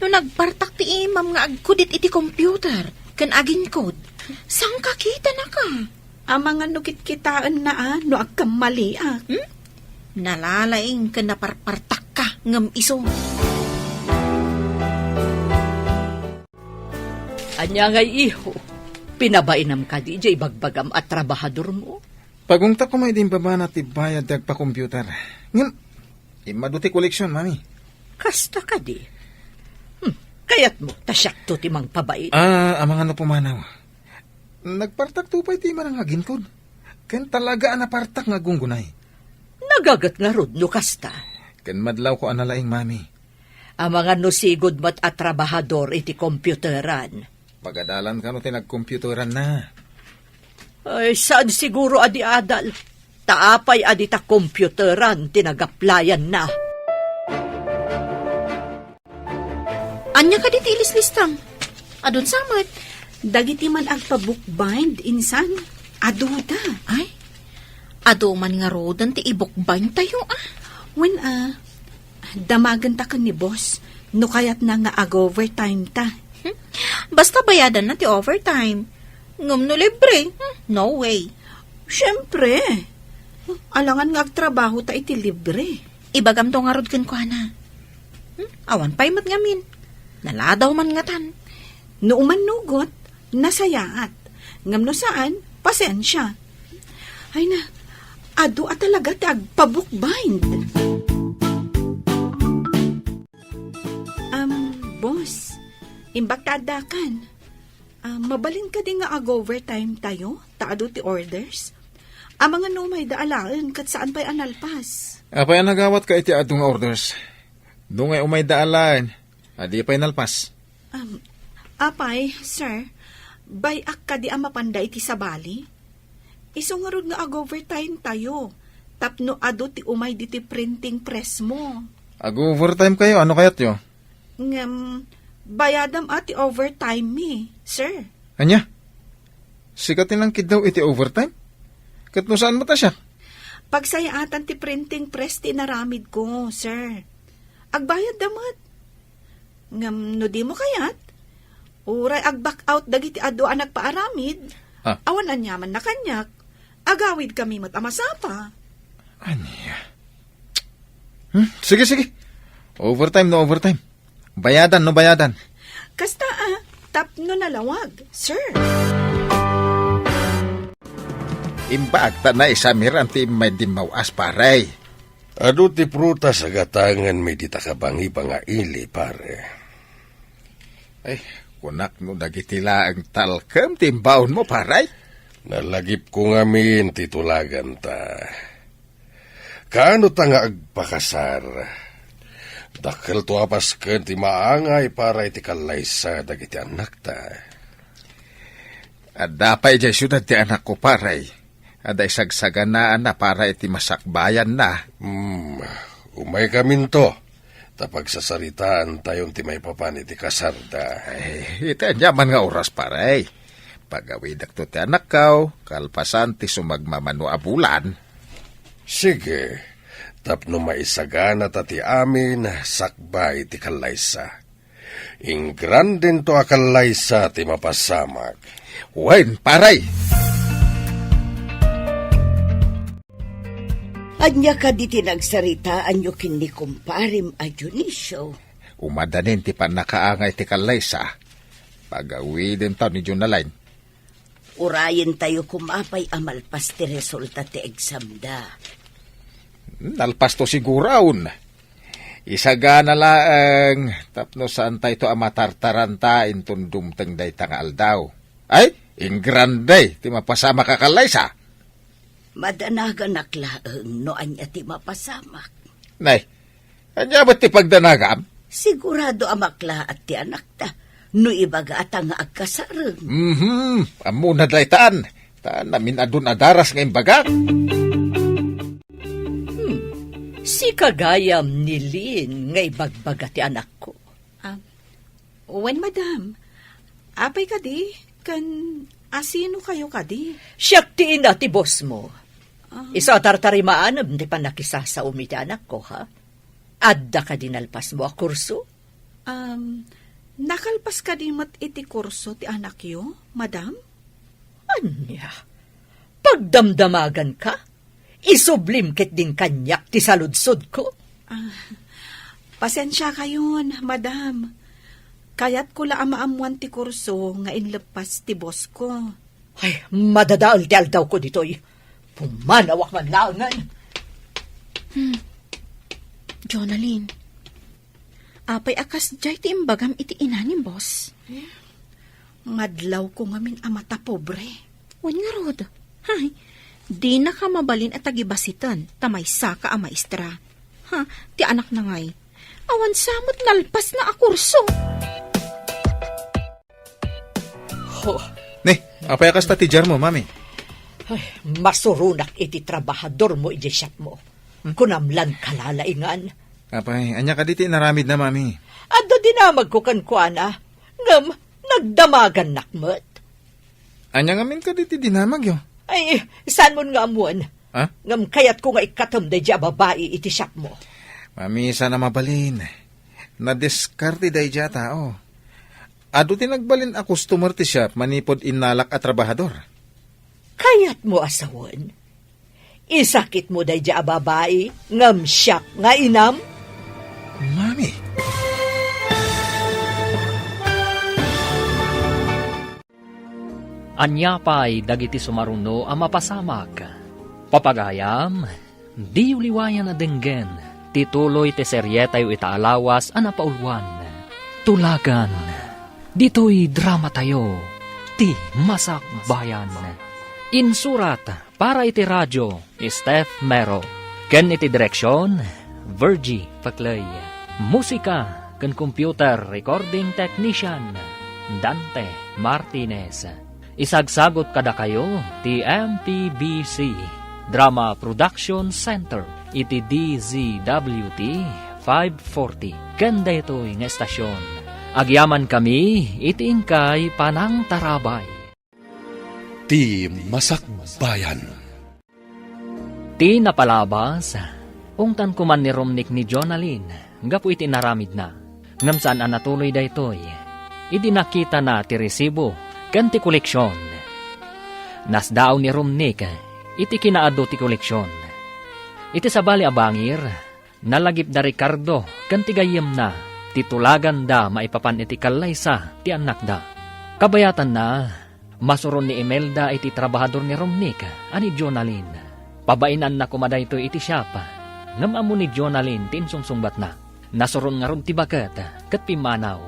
No nagpartak ti imam nga agkudit iti computer, kan aging code, sang kakita na ka. Ang mga nukit-kitaan na no agkamali Nalalaing ka na parpartak ka ngam iso. Anya ngay iho, pinabainam ka di jay bagbagam at trabahador mo. Pagungta ko may din baba na tibayad dagpa-computer. Ngam, imaduti koleksyon, mami. Kasta ka di. Kayat mo, tasyak to timang pabait. Amang ano pumanaw. Nagpartak tupay ti man ang aginkod. Ken talaga anapartak nga gunggunay. Nagagat nga rod no kasta. Ken madlaw ko analaing, mami. Ang mga nusigod mat at trabahador iti computeran. Pagadalan ka no tinag-computeran na. Ay, saan siguro adi adal? Taapay adi ta computeran tinagaplayan na. Anya ka diti ilis-listang? Adun samat. Dagiti man agpa-bookbind, insan. Aduda. Ay, ado man nga rodan ti ibukbayn tayo When damagan ta ka ni boss, no kayat na nga ag-overtime ta. Basta bayadan na ti overtime. Ngum no libre. No way. Siyempre. Alangan nga agtrabaho ta iti libre. Ibagam to nga rod kan ko na. Awan pa'y mat ngamin. Naladaw man nga tan. No umanugot, nasayaat. Ngam no saan, pasensya. Ay na, ado at talaga ti agpa-bookbind. Boss, imbagtadakan. Mabalin ka din nga ag-overtime tayo, taado ti orders. Ang mga numay daalaan kat saan pa'y analpas. Apay nagawat ka iti adong orders. Dungay umay daalaan, adi pa'y nalpas. Apay, sir, bayak ka di ang mapanda iti sabali. Isungarod nga ag-overtime tayo. Tapno ado ti umay di ti printing press mo. Ag-overtime kayo, ano kayat yo? Bayadam ati overtime mi, sir. Anya? Sikatin lang kid daw iti overtime? Kat no saan mo ta siya? Pagsayaatan ti printing press ti naramid ko, sir. Agbayad damat. No di mo kayat? Uray ag-back out dagiti ado ang nagpaaramid. Awan anyaman na kanyak. Agawid kami matamasapa. Anya? Sige. Overtime no overtime. Bayadan no bayadan. Kasta tapno nalawag, sir. Imbagta na isamir anti may dimawas paray. Ado ti prutas agatangan mi di takabangi pa nga ili, pare. Ay, kunak no dagitila ang talkem timbaon mo, paray. Nalagip ko nga min titulagan ta. Kaano ta nga agpakasar? Dakkel to apas ken ti maangay para iti kalaysa dagiti anak ta. At dapay jay syudad ti anak ko, paray. Aday sagsaganaan na para iti masakbayan na. Umay kamin to. Tapag sasaritaan tayong ti may papan iti kasarda. Ay, ito yaman nga oras, paray. Pagawidak to ti anak kaw, kalpasan ti sumagmamano abulan. Sige, tapno maisagana ta ti amin, sakbay ti kalaysa. Ingran din to akalaysa ti mapasamag. Wen, paray! Anya ka di tinagsarita anyo kini kumparim a Dionisio. Umadanin ti panakaangay ti kalaysa. Pagawi din to ni Junaline. Urayin tayo kumapay amalpas ti resulta ti exam da. Nalpas to siguraon. Isagana laang tapno saan tayo to amatartaranta intun dumteng day tangal daw. Ay, ingranday ti mapasama ka kalaysa. Madanagan naklaang no anya ti mapasamak. Nay, anya ba't ti pagdanagam? Sigurado amakla at ti anak ta. No ibaga at ang agkasarang. Amo na day taan. Taan namin adun adaras ngayon baga. Si kagayam ni Lin ngay bagbaga ti anak ko. Wen, madam. Apay ka di? Kan asino kayo ka di? Siyak ti ina ti boss mo. Isa tartarimaanam ti panakisa sa umiti anak ko, ha? Adda ka dinalpas mo a kurso? Nakalpas ka di mat iti kurso ti anak yo, madam? Anya? Pagdamdamagan ka? Isublim ket din kanyak ti saludsod ko? Pasensya kayon, madam. Kayat ko la amaamuan ti kurso nga inlepas ti boss ko. Ay, madadaol ti aldaw ko ditoy. Pumanawak man laangan. Jonalyn, apay akas jay ti imbagam iti inanim, boss. Madlaw ko ngamin amata pobre. Wan nga rod. Hay, di na ka mabalin at tagibasitan, tamay saka a maestra. Ha, ti anak na ngay. Awan samot nalpas na a kurso. Ne, apay akas ta ti jar mo, mami. Ay, masurunak iti trabahador mo iti shop mo. Kunamlan kalalaingan. Apay, anya ka diti naramid na, mami. Adda dinamag ko kankwana. Ngam, nagdamagan nakmet. Anya ngamin ka diti dinamag yo. Ay, saan mo nga amuan? Ha? Ngam kayat ko nga ikatom da dya babae iti shop mo. Mami, sana mabalin. Nadiskarte day dya tao. Ado tinagbalin a customer ti shop manipod inalak at trabahador. Kayat mo asawan. Isakit mo day dya babae, ngam siyak nga inam. Mami. Anyapay dagiti sumaruno a mapasamak. Papagayam, di uliwayan na denggen, tituloy te seryetayo itaalawas a napaulwan. Tulagan, dito'y drama tayo, ti Masak Bayan. Insurat para iti radyo, Steph Mero. Ken iti direksyon, Virgie Paclay. Musika, ken computer recording technician, Dante Martinez. Isagsagot kada kayo, ti MTBC, Drama Production Center, iti DZWT 540. Ken daytoy nga estasyon. Agyaman kami, iti ingkay panang tarabay. Ti Masak Bayan. Ti napalabas, ungtan kuman ni Romnick ni Jonalyn, gapu iti naramid na. Ngam saan anatuloy daytoy, idi nakita na ti resibo, kan ti koleksyon. Nasdaaw ni Romnick, iti kinaado ti koleksyon. Iti sabali abangir, nalagip da Ricardo, kan ti gayem na, titulagan da maipapan iti kalaysa ti anak da. Kabayatan na, masuron ni Imelda iti trabahador ni Romnick, ani Jonalyn. Pabainan na kumada ito iti shop. ngam amo ni Jonalyn tinsungsungbat na. Nasuron nga ron ti baket ket pimanaw.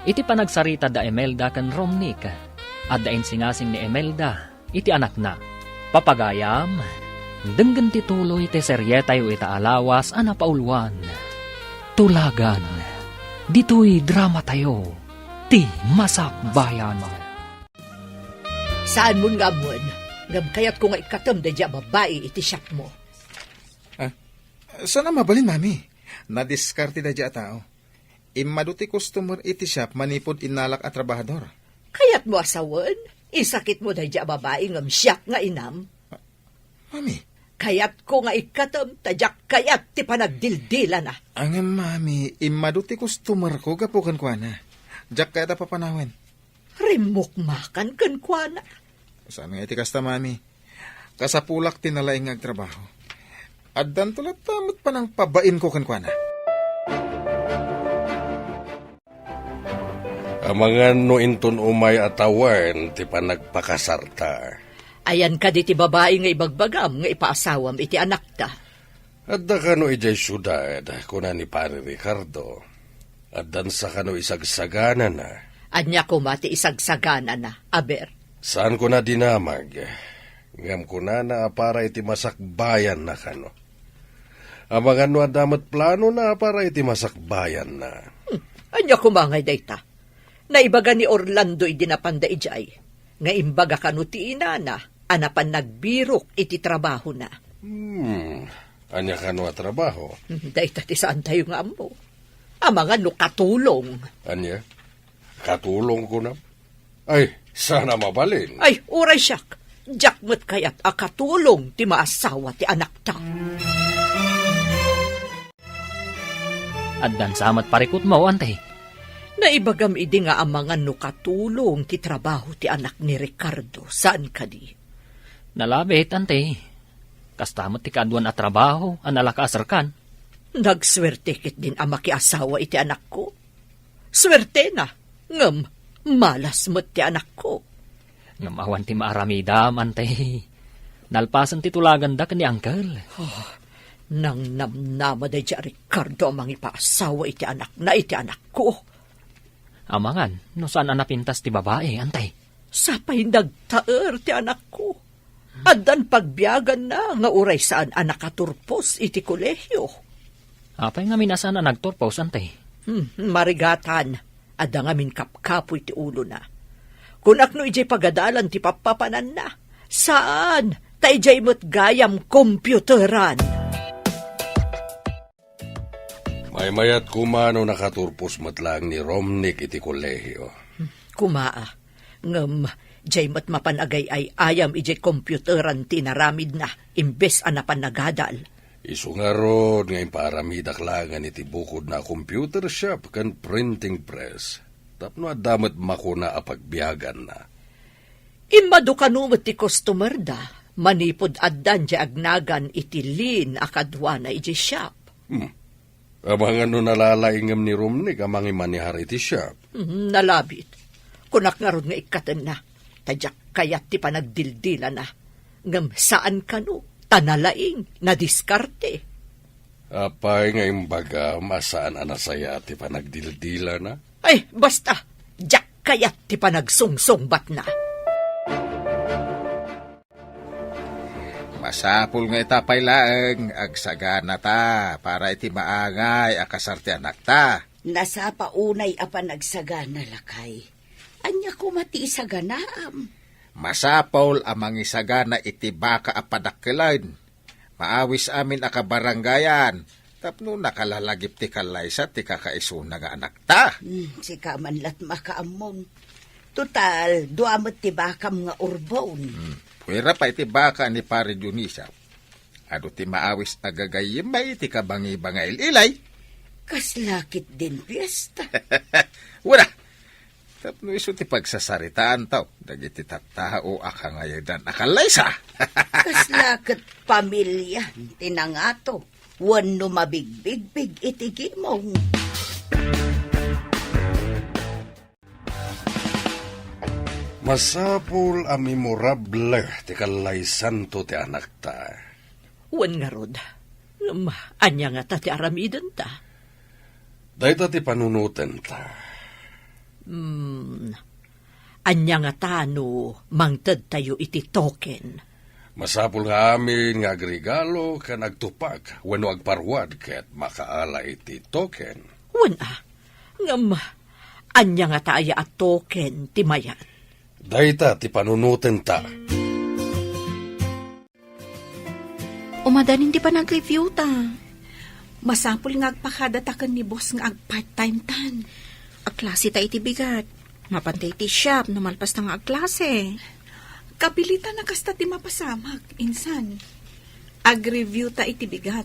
Iti panagsarita da Imelda ken Romnick, at dain singasing ni Imelda iti anak na. Papagayam, denggen ti tuloy ti seryetayo ita alawas ana pauluan. Tulagan, dito'y drama tayo, ti masakbayan. Saan mo nga mo? Ngam kayat ko nga ikatam da dya babae iti siyak mo. Sana mabalin, mami. Nadiskarte da dya tao. Imaduti customer iti shop manipod inalak at trabahador. Kayat mo asawan? Isakit mo da dya babae ngam siyak nga inam. Mami, Kayat ko nga ikatam, tadyak kayat ti panagdildila na. ang mami, imaduti customer ko gapukan kwa na. Jack kaya papanawan. Rimukmakan kan kwa na. Saan nga iti kasta, mami? Kasapulak tinalaing agtrabaho. Addan tulat tamot pa ng pabain ko kan kwa na. Amangan no inton umay atawan, ti panagpakasarta. Ayan ka di ti babae nga ibagbagam nga ipaasawam iti anak ta. At da kano ijay syudad, kuna ni Pare Ricardo. At dan sa kano isagsagana na. Anya ko mati isagsagana na, aber. Saan ko na dinamag? Ngam ko na para iti masakbayan na kano. Amangan no adamat plano na para iti masakbayan na. Anya ko mangay dayta. Naibaga ni Orlando idinapanda ijay. Nga imbaga kanu ti inana, anapan nagbirok iti trabaho na. Anya kano a trabaho? Dayta ti saan tayo nga ammo. Amangan no katulong. Anya? Katulong ko na? Ay, sana mabalin. Ay, uray siyak. Jakmet kayat a katulong ti maasawa ti anak ta. At dan samat parikot mo, antay. Naibagam idi nga amangan no katulong ti trabaho ti anak ni Ricardo. Saan ka di? Nalabit, antay. Kastamot ti kaduan at trabaho, analakaasar kan. Nagswerte kit din ama ki asawa iti anak ko. Swerte na. Ngam, malas mo't ti anak ko. Ngamawan ti maaramidam, antay. Nalpasan ti tulagan da kani angkel. Nang namnama da dya Ricardo amang ipaasawa iti anak na iti anak ko. Amangan, no saan anapintas ti babae, antay. Sa pahindagtaer ti anak ko. Adan pagbiyagan na nga uray saan anak katurpos iti kolehyo. Apay nga minasan na nagturpos, antay. Marigatan, ada nga min kapkapo iti ulo na. Kunak no ijay pagadalan ti papapanan na. Saan? Ta ijay mo't gayam kompyuteran. May mayat kumano nakaturpos matlang ni Romnick iti kolehyo. Kumaa, ngam, jay mat mapanagay ay ayam ijay kompyuteran tinaramid na, imbes anapan nagadal. Isu nga rod ngayon paramidak langan iti bukod na computer shop kan printing press. Tapno adamat makuna apagbiyagan na. Imado kanumot ti customer da, manipod addan jay agnagan iti lin akadwa na ijay shop. Amangan no nalalaingam ni Romnick amang imanihar iti shop. Nalabit. Kunak nga ron nga ikatan na. Tadyak kayat ti panagdildila na. Ngam saan ka no? Tanalaing, nadiskarte. Apay nga imbaga masaan anasaya ti panagdildila na? Ay, basta. Diyak kayat ti panagsungsungbat na. Masapul nga itapay laeng, agsagana ta, para iti maangay, akasarte anak ta. Nasa paunay apa nagsagana lakay. Anya ko mati isaganaam. Masapol amang isagana iti baka apadakkelan. Maawis amin akabaranggayan. Tapno nakalalagip ti kalaysa ti kakaisuna nga anak ta. Si kamanlat makaamon. Total, duamot ti bakam nga urbon. Pwera pa iti baka ni Pare Dionisa. Ado ti maawis agagayim may iti kabangi-bangail ilay. Kaslakit din piyesta. Wala. Tapno iso ti pagsasaritaan tao. Dagiti tattao akangayadan akalaysa. Kaslakit pamilya. Tinangato. Wano mabigbigbig itigimong. Masapul a memorable ti kalay santo ti anak ta. Wan nga rod. Anya nga ta ti aramiden ta. Dahita ti panunutan ta. Anya nga ta no mangted tayo iti token. Masapul nga amin nga agregalo ka nagtupag wano agparwad ket makaala iti token. Wala. Anya nga ta aya at token ti mayat. Dahita ti panunutan ta. Umadanin di pa nag-review ta. Masapul nga agpakadatakan ni boss nga ag-part-time tan. Aklase ta iti bigat. Mapantay ti shop, numalpas ta nga agklase. Kapilitan na kasta ti mapasamag, insan. Ag-review ta iti bigat.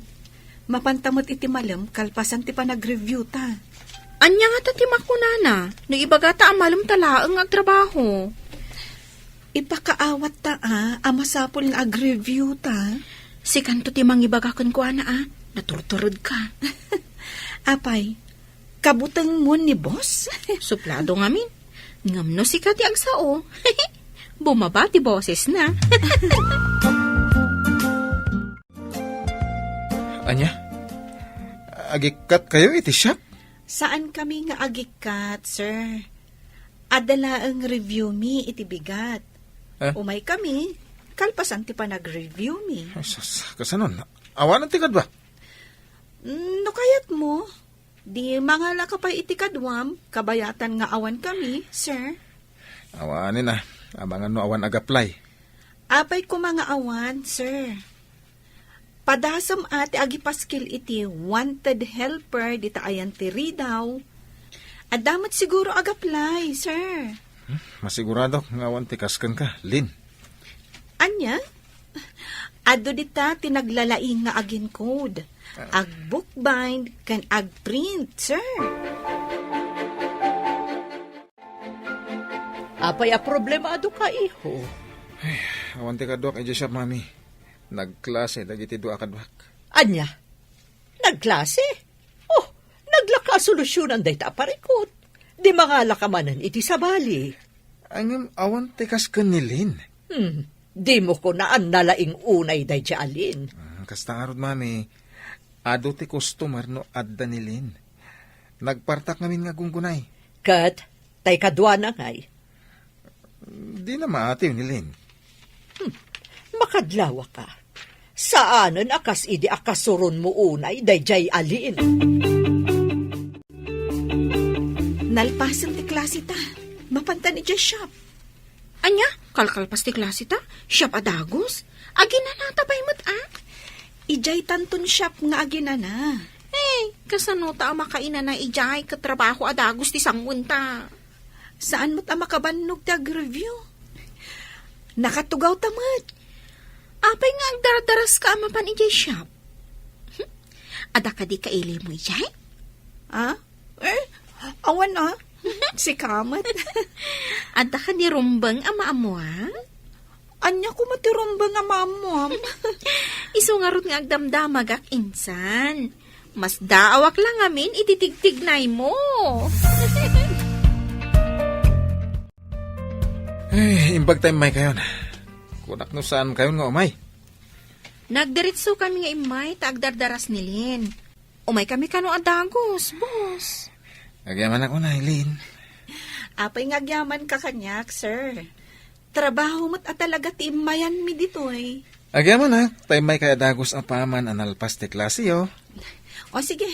Mapantamot iti malam, kalpasan ti pa nag-review ta. Anya nga ta ti makunana, no ibaga ta amalum talaang agtrabaho. Ipakaawat ta amasapul nga ag-review ta. Si kanto ti mangibagakan ko ana naturturod ka. Apay, kabutang mo ni boss? Suplado ngamin. Ngam no si Kati agsao. Bumaba ti boses na. Anya? Agikat kayo iti shop? Saan kami nga agikat, sir? Adala ang review mi iti bigat. Umay kami, kalpasan ti pa nag-review mi. Kasanon? Awanan ti kadwa? No kayat mo, di mga lakapay iti kadwam, kabayatan nga awan kami, sir. Awanin na. Abangan no awan ag-apply. Apay ko mga awan, sir. Padasam ati agipaskil iti wanted helper dita ayan ti Ridaw. Adamat siguro ag-apply, sir. Masigurado nga awan ti kaskan ka, Lin. Anya? Ado dita tinaglalaing nga agin code. Ag-bookbind kan ag-print, sir. Apay a problemado ka, iho. Awan ti kadwak iti shop, mami. Nagklase, dagiti dua kadwak. Anya? Nagklase? Oh, naglaka solusyonan day ta parikot. Di mangalakamanan iti sabali. Angam awan ti kaskan ni Lin. Di mo ko naan nalaing unay day alin. Kasta nga rod, mami. Ado ti customer no adda ni Lin. Nagpartak namin nga gunggunay. Kat, tay kadwa na ngay. Di na maatiw ni Lin. Makadlawa ka. Saanan akas idi akasuron mo unay day alin. Nalpasan ti klase ta. Mapantan iti shop. Anya, kalkalpas ti klase ta, shop adagos. Aginana tapay mo't Ijay tanton shop nga aginana. Kasano ta makaina na ijay katrabaho adagos ti sangwunta. Saan mo't makabannog ti ag-review? Nakatugaw tamad. Apay nga ang daradaras ka amapan ijay shop. Ada ka di kaili mo ijay? Awan si Kamat. Ada ka di rumbang ama-amuang? Anya ko matirumbang nga mamuam. Iso nga rot nga agdamdamag ak insan. Mas daawak lang amin ititigtignay mo. Imbag time may kayon. Kunak no saan kayon nga umay. Nagdiritso kami nga imay taagdardaras ni Lin. Umay kami kano adagos, boss. Nagyaman ako na, Lin. Apay ngagyaman ka kanyak, sir. Trabaho mo't talaga ti imayan mi dito Agyaman ha, tayo may kaya dagos ang paman analpas ti klase yo. O sige,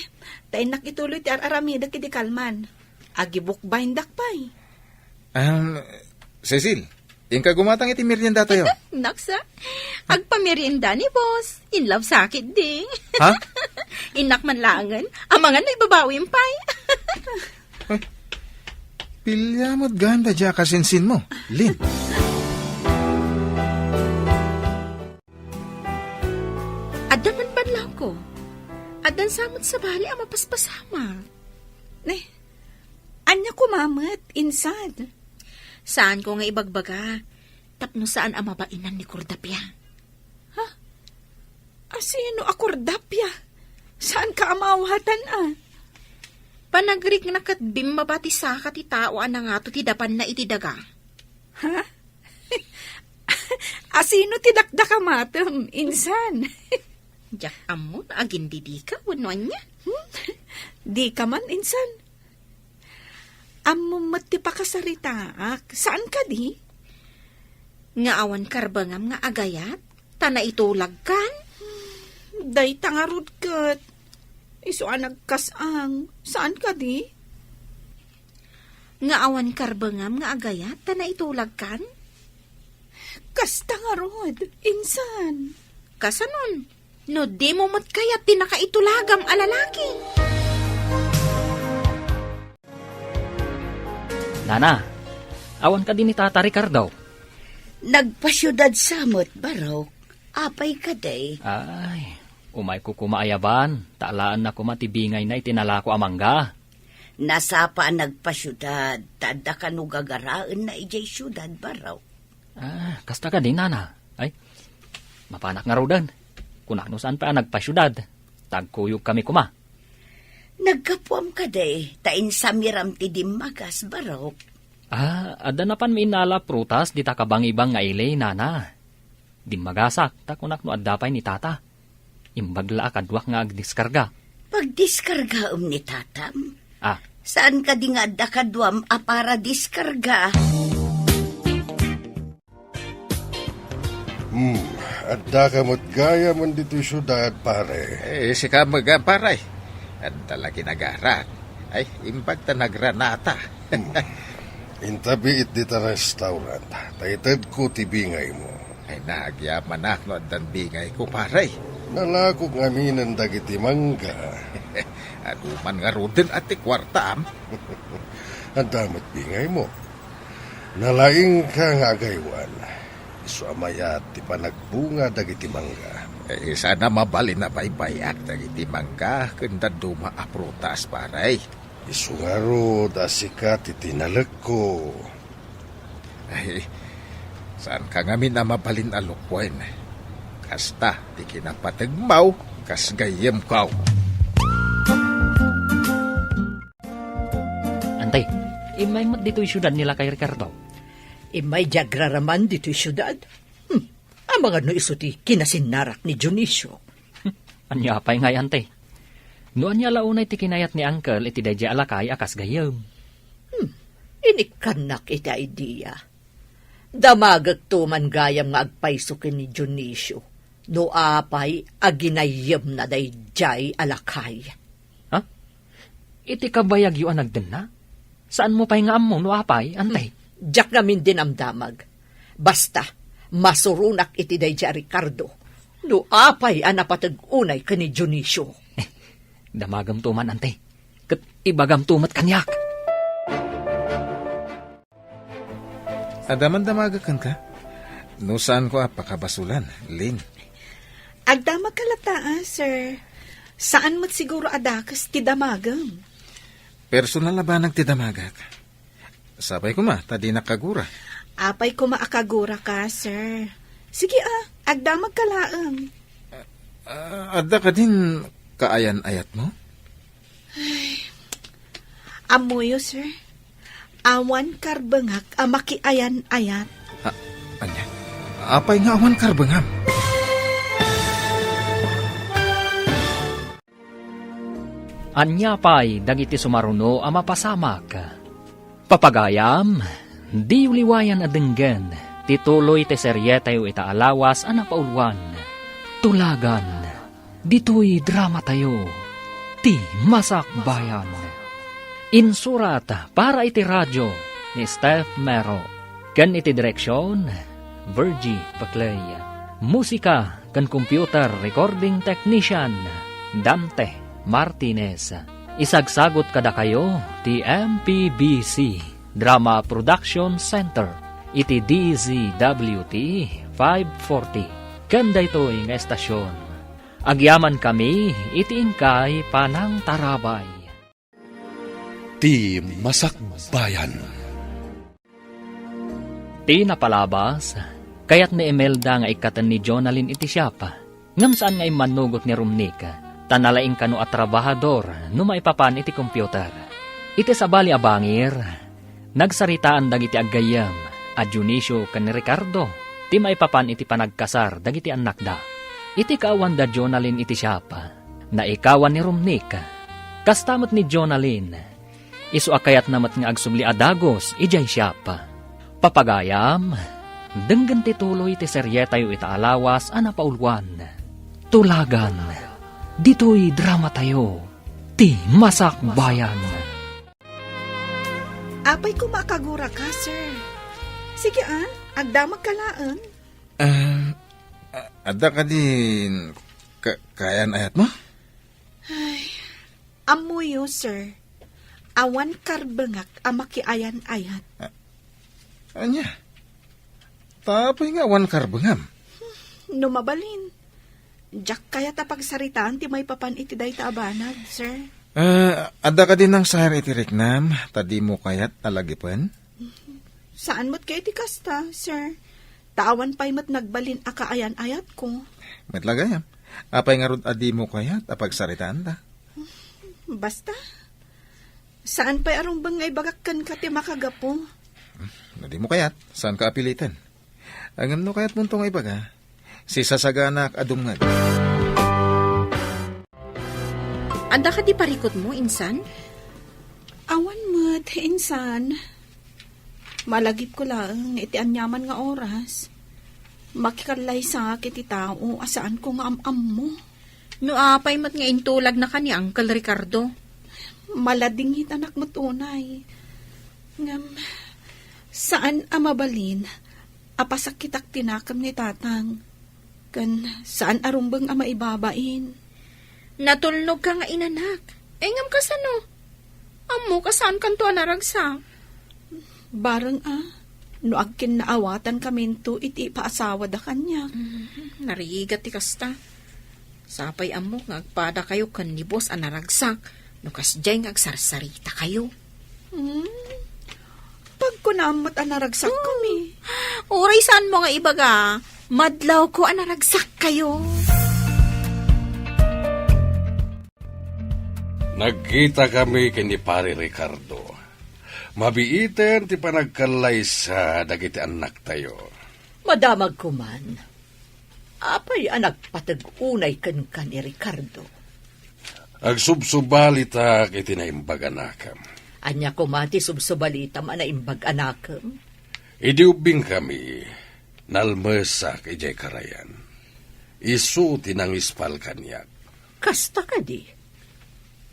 tayo nakituloy ti aramida kidi kalman. Agibuk bindak pa'y. Cecil, yung kagumatang iti merienda tayo. Naksa, agpamerienda ni boss. In love sa akin ding. Ha? Inak man langan, ang mga nagbabawin pa'y. Pilya mo't ganda dya kasinsin mo, Lin. Adan man banlaw ko. Adan samot sa bali ang mapaspasama. Anya kumamat, insad. Saan ko nga ibagbaga? Tapno saan ang mabainan ni Cordapia? Sino akordapya? Saan ka amawatan Panagrik na katbim mabati sa ti tao na nga to ti dapan na iti daga. Sino ti dakdakamatam, insan? Jak amo na agin didi ka, wanuan niya. Di ka man, insan. Amo mati pa kasaritaak. Saan ka di? Nga awan karbangam nga agayat, tana itulag kan. Day tangarod kat. Iso nagkasang. Saan ka di? Nga awan karbangam nga agayat, tana itulag kan. Kas tangarod, insan. Kasanon, no di mo mat kayat tinakaitulagam alalaki. Nana, awan ka din ni Tata Ricardo. Nagpasyudad samot, Barok. Apay ka day. Ay, umay ko kumaayaban. Taalaan na kumatibingay na itinala ko amangga. Nasapa ang nagpasyudad. Tada ka no gagaraan na ijay syudad, Barok. Kasta ka din, Nana. Ay, mapanak nga rodan. Kunak no saan pa nagpasyudad. Tagkuyog kami kuma. Nagkapuam ka day. Tain samiram ti dimagas, Barok. Ada na pan minala prutas di takabang-ibang nga ilay, Nana. Di magasak, takunak no adapay ni Tata. Imbagla akadwak nga agdiskarga. Pagdiskarga ni tatam. Ah. Saan ka di nga dakadwam para diskarga? Adda ka mo't gaya man dito syudad, pare. Si kamaga, paray. At talagi nagarat. Ay, imbag ta nagranata. Intabi it dita restaurant. Taited ko tibingay mo. Ay, nagyaman ako at bingay ko, paray. Nalakog aminan dagiti mangga. Ano man nga rodin at ikwartam. Ang damat bingay mo. Nalaing ka nga agaywan. Isu amayat ti panagbunga dagiti mangga. Sana mabalin na baybayak dagiti mangga kanda duma aprutas, paray. Isu nga ro dasika ti tinalag ko. Ay, saan ka ngamin na mabalin alukwen? Kasta, di kinapatagmaw, kas gayem kaw. Antay, imay mat dito yung syudad nila kay Ricardo. Imay jagraraman dito'y syudad. Ang mga no isuti kinasinarak ni Dionisio. Anyapay ngay, antay. Noon niya launay ti kinayat ni Uncle iti dadya alakay akas gayem. Inikanak iti idea. Damagag tuman gayam nga agpaysukin ni Dionisio. No apay aginayem na dayjay alakay. Ha? Iti kabayag yu anagden na? Saan mo pa'y nga among no apay, antay? Diyak namin din ang damag. Basta, masurunak iti dayjay Ricardo. No apay anapatag-unay ka ni Dionisio. Damagam tuman, antay. Kat ibagam tumat kanyak. Adaman damagakan ka? No saan ko apakabasulan, Lin? Agdamag kalata, sir. Saan mo't siguro adakas ti damagam? Personal na ba nagtidamagak? Sabay ko tadi nakagura. Apay ko maakagura ka, sir. Sige agdamag kalaang. Adda ka din kaayan-ayat mo? Amuyo, sir. Awan karbangak makiayan-ayat. Anya? Apay nga awan karbangam. Anya pa'y dagiti sumaruno ang mapasamak. Papagayam, di uliwayan adenggen, tituloy te seryeta yu itaalawas ang napauluan. Tulagan, dito'y drama tayo, ti Masak Bayan. Insurat para iti radyo ni Steph Mero. Kan iti direksyon, Virgie Paclay. Musika kan computer recording technician, Dante Martinez. Isagsagot kada kayo ti MPBC Drama Production Center iti DZWT 540. Kanda ito'y nga estasyon. Agyaman kami iti ingkay panang tarabay. Ti Masak Bayan. Ti napalabas, kayat ni Imelda nga ikatan ni Jonalyn iti siyapa. Ngam saan nga imanugot ni Rumnika, tanalaing kano at trabahador no maipapan iti computer. Iti sabali abangir, nagsaritaan dagiti aggayam, a Dionisio kan ni Ricardo, ti maipapan iti panagkasar dagiti anak da. Iti kaawan da Jonalyn iti siyapa, na ikawan ni Romnick. Kastamot ni Jonalyn, isu akayat namat nga agsubli adagos, ijay siyapa. Papagayam, denggan ti tuloy ti seryetayo ita alawas anapaulwan. Tulagan, dito'y drama tayo, ti Masakbayan. Apay ko makagura ka, sir. Sige agdamag kalaan. Ada ka din kayan ayat mo? Amuyo, sir. Awan karbengak amakiayan ayat. Anya? Tapay nga wan karbengam. Numabalin. Jak kaya tapagsaritaan ti may papan iti day taabanag, sir. Ada ka din ng sayar iti riknam, tadi mo kayat talagipan? Saan mo't kayo ti kasta, sir? Taawan pa'y mat nagbalin akaayan ayat ko. Matlagayam. Apay nga rod adi mo kayat apagsaritaan ta. Basta. Saan pa'y arong bangay bagakkan ka ti makagapo? Nadi mo kayat, saan ka apilitan? Ang no kayat muntong ay baga, si sasaganak adumngad. Anda ka di parikot mo, insan? Awan mo't, insan. Malagip ko lang, iti anyaman nga oras. Makikalay sa iti tao, asaan ko nga am mo. No apay mat nga intulag na ka ni Uncle Ricardo. Maladingit anak mo tunay. Ngam, saan amabalin? Apasakitak tinakam ni tatang. Kan, saan arumbang ama ibabain? Natulnog ka nga inanak. Engam ka sano? Amo ka saan kanto anaragsa? Barang no agkin naawatan kaminto iti paasawa da kanya. Narigat ti kasta. Sapay amo nga agpada kayo kan ni boss anaragsak. No kasjay nga agsarsarita kayo. Pag kunamot anaragsak kami. Uray saan mo nga ibaga? Madlaw ko anaragsak kayo. Nagkita kami kini Pare Ricardo. Mabiiten ti panagkalay sa dagiti anak tayo. Madamag ko man. Apay anak patag-unay kan ni Ricardo. Agsubsubalita iti naimbag anakam. Anya ko mati subsubalita man na imbag anakam. Idiubing kami, nalmesak ijay karayan. Isu tinangispal kanyak. Kasta ka di.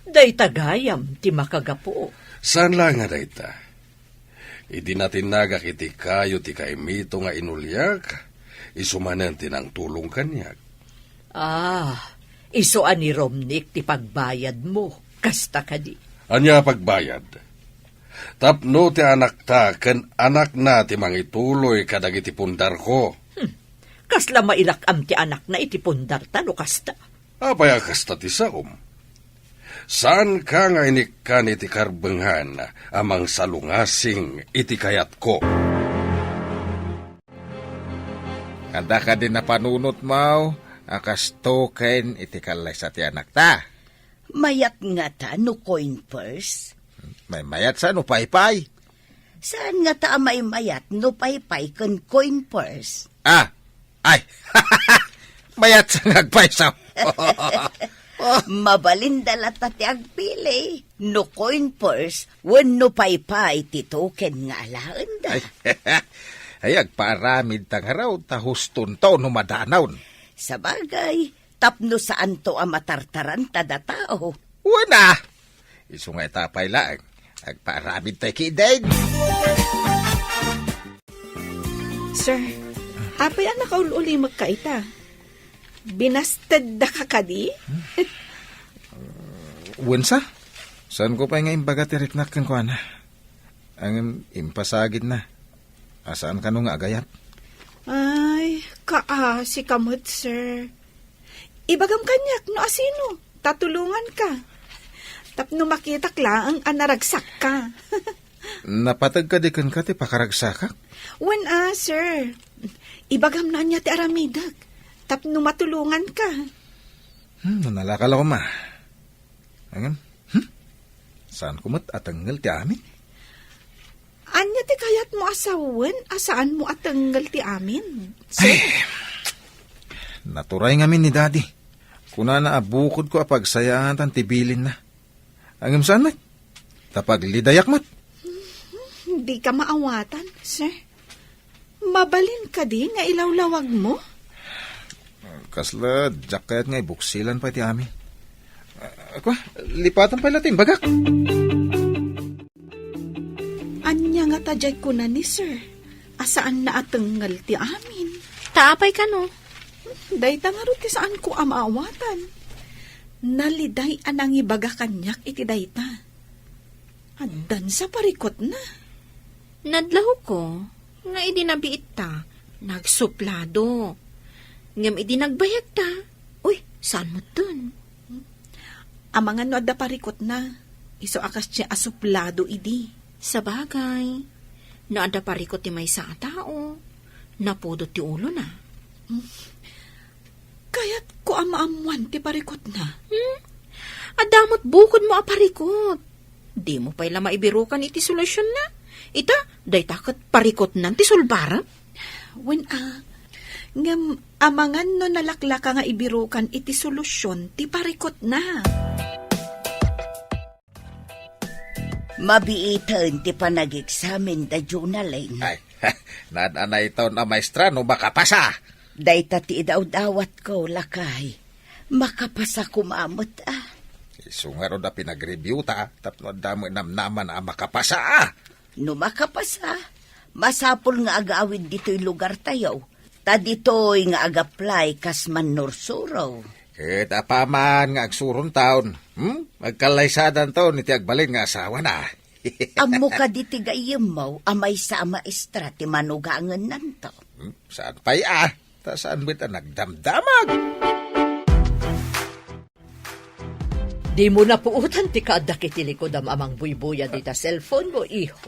Day tagayam ti makagapo. Saan lang nga dayta? Idi natin nagak iti kayo ti kaimito nga inulyak, isumanan tinang tulong kanyak. Isuan ni Romnick ti pagbayad mo. Kasta ka di. Anya pagbayad? Tapno ti anak ta, ken anak na ti mangituloy kadag iti pundar ko. Kasla mailakam ti anak na iti pundar ta no kasta. Apay kasta ti saom. Saan ka nga inikan iti karbenghan amang salungasing iti kayat ko? Kada ka din na panunot mo, akas token iti kalay sa ti anak ta. Mayat nga ta no coin purse. May mayat sa no paypay. Saan nga ta may mayat no paypay kan coin purse? Ay, mayat sa nagpay sa. Mabalindala ta ti agpili. No coin purse, wenno paypay ti token nga alaan da. Ay, agparamid tang haraw, ta huston to no madanaw. Sa bagay, tapno saan to matartaran ta da tao. Wana! Isu nga itapay lang, agparamid tayo kidain. Sir, apay anak uli magkaita. Binasted da ka kadi? Wensa? Saan ko pa nga imbaga tiriknak kan ko, ana? Ang impasagid na. Asaan ka nung agayat? Ay, kaasi kamot, sir. Ibagam kanyak, no asino? Tatulungan ka. Tapno makitak lang ang naragsak ka. Napatag ka di kan ka ti pakaragsakak? Wan sir. Ibagam na niya ti aramidag. Tapno matulungan ka. Nanalakal ako, ma. Angan? Saan kumot atanggal ti amin? Anya ti kayat mo asawan? Asaan mo atanggal ti amin? Sir? Naturay ngamin ni daddy. Kuna na abukod ko apagsayahan tan tibilin na. Ang imsan mat. Tapag lidayak mat. Hindi ka maawatan, sir. Mabalin ka di nga ilawlawag mo. Kasla, jacket nga ibuksilan pa ti amin. Ako, lipatan pa latin, bagak. Anya nga tajay ko na ni sir. Asaan na atengal ti amin. Taapay ka no. Dayta nga rin ti saan ko amaawatan. Naliday anang ibaga kanyak iti dayta. Addan sa parikot na. Nadlaho ko, nga idinabiit ta, nagsuplado. Ngam idinagbayag ta. Uy, saan mo dun? Amangan no adda parikot na. Iso akas siya asuplado idi. Sa bagay, naada parikot ti may sa tao, napudot ti ulo na. Kaya't ko amaamuan ti parikot na. Adamot bukod mo a parikot. Di mo pa'y maibirukan iti solusyon na. Ita, day takot parikot nan ti sulbara. Ngam amangan no nalaklaka nga ibirukan iti solusyon ti parikot na. Mabiitan ti panag-examen da journaling. Ay, nadanay ito na maestra no makapasa. Dayta ti idaw-dawat ko, lakay. Makapasa kumamot Isungaro da pinag-review ta, tapno damo namnaman na makapasa. No makapasa, masapol nga agawid dito'y lugar tayo. Ta dito'y nga agaplay kas manursuraw. Ket apaman nga agsuron taon. Magkalaysadan taon iti agbalin nga asawa na. Amo ka diti gayem mo, amay sa maestra ti manugangan nanto. Saan pa'y Ta saan bita nagdamdamag? Di mo na puutan ti kada kitilikod amang buybuya dita cellphone mo, iho.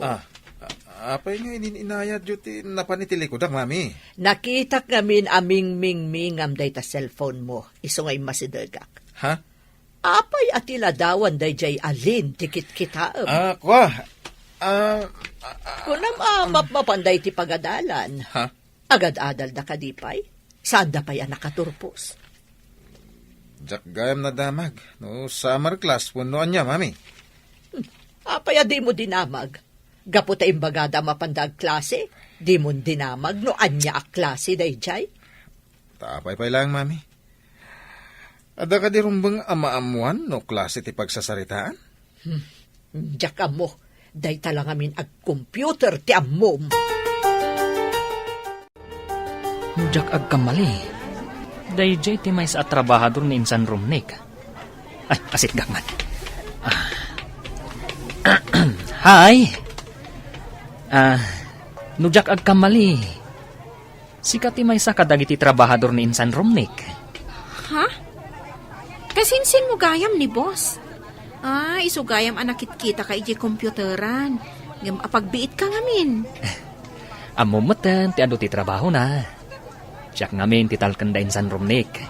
Apay nga ininayad yun ti napanitili ko dak, mami. Nakita ngamin aming mingmingam dayta cellphone mo. Iso ngay masidagak. Ha? Apay atila dawan day jay alin tikit kitaam. Kwa. Kunam mapanday ti pagadalan. Ha? Agad-adal da kadipay. Saan da pa'y nakaturpos? Jak gayam na damag. No, summer class, punuan niya, mami. Apay di mo dinamag. Gapo ta imbagada mapandag klase. Di mo dinamag no anya a klase day jay. Tapay lang, mami. Ada ka di rumbang amaamuan no klase ti pagsasaritaan? Diyak mo. Day talang amin ag-computer ti amom. Mujak agkamali. Dayjay ti may sa trabahador ni Insan Rumnik. Ay, asit gakman. Hi! Nujak agkamali. Sikat ti may sa kadagiti trabahador ni Insan Rumnik. Ha? Kasinsin mo gayam ni boss. Isugayam anakit kita ka iji komputeran. Ngam apagbiit ka ngamin. Amumatan ti ado ti trabaho na. Siyak ngamin ti talkanda Insan Rumnik.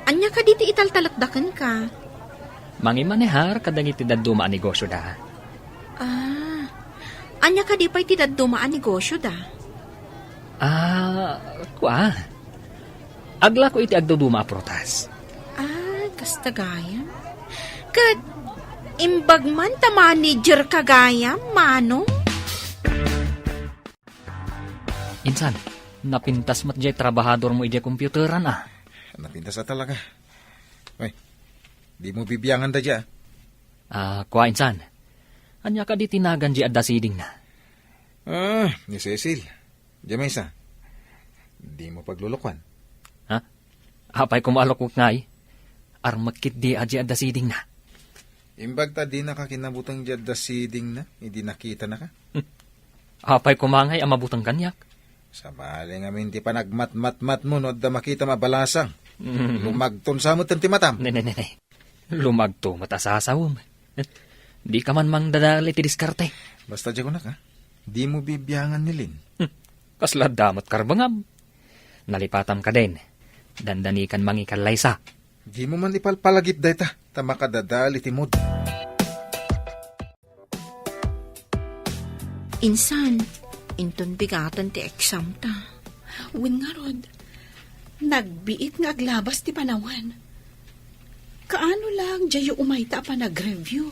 Anya ka diti italtalakdakan ka? Mangimanehar kadagiti daduma a negosyo da. Anya ka di pa'y ti daduma a negosyo da? Kwa. Agla ko iti agduduma a prutas. Kastagayam. Kat, imbagman ta manager kagayam, manong? Insan, napintas mat jay trabahador mo iti komputeran Napintas talaga. Ay, di mo bibiyangan da dya. Kwa Insan. Anya ka di tinagan di adda siding na. Ni Cecil. Diya may isa. Di mo paglulukwan. Ha? Apay kumalokok nga armakit di adda siding na. Imbag ta di nakakinabutang dya da siding na. Hindi nakita na ka. Apay kumangay amabutang kanyak. Sa maling amin di pa nagmat-mat-mat mo no da makita mabalasang. Lumagton sa mo ti matam. Ne. Lumagto matasasawom. Di ka man mang dadali ti diskarte. Basta dyan ko na ka. Di mo bibiyangan nilin. Kasla damot karbangam. Nalipatam ka din. Dandanikan mangikallaysa. Di mo man ipalpalagip dayta. Tama ka dadali ti mod. Insan, inton bigatan ti exam ta. Wen nga rod. Nagbiit nga aglabas ti panawan. Kaano lang jayo umayta pa nag-review.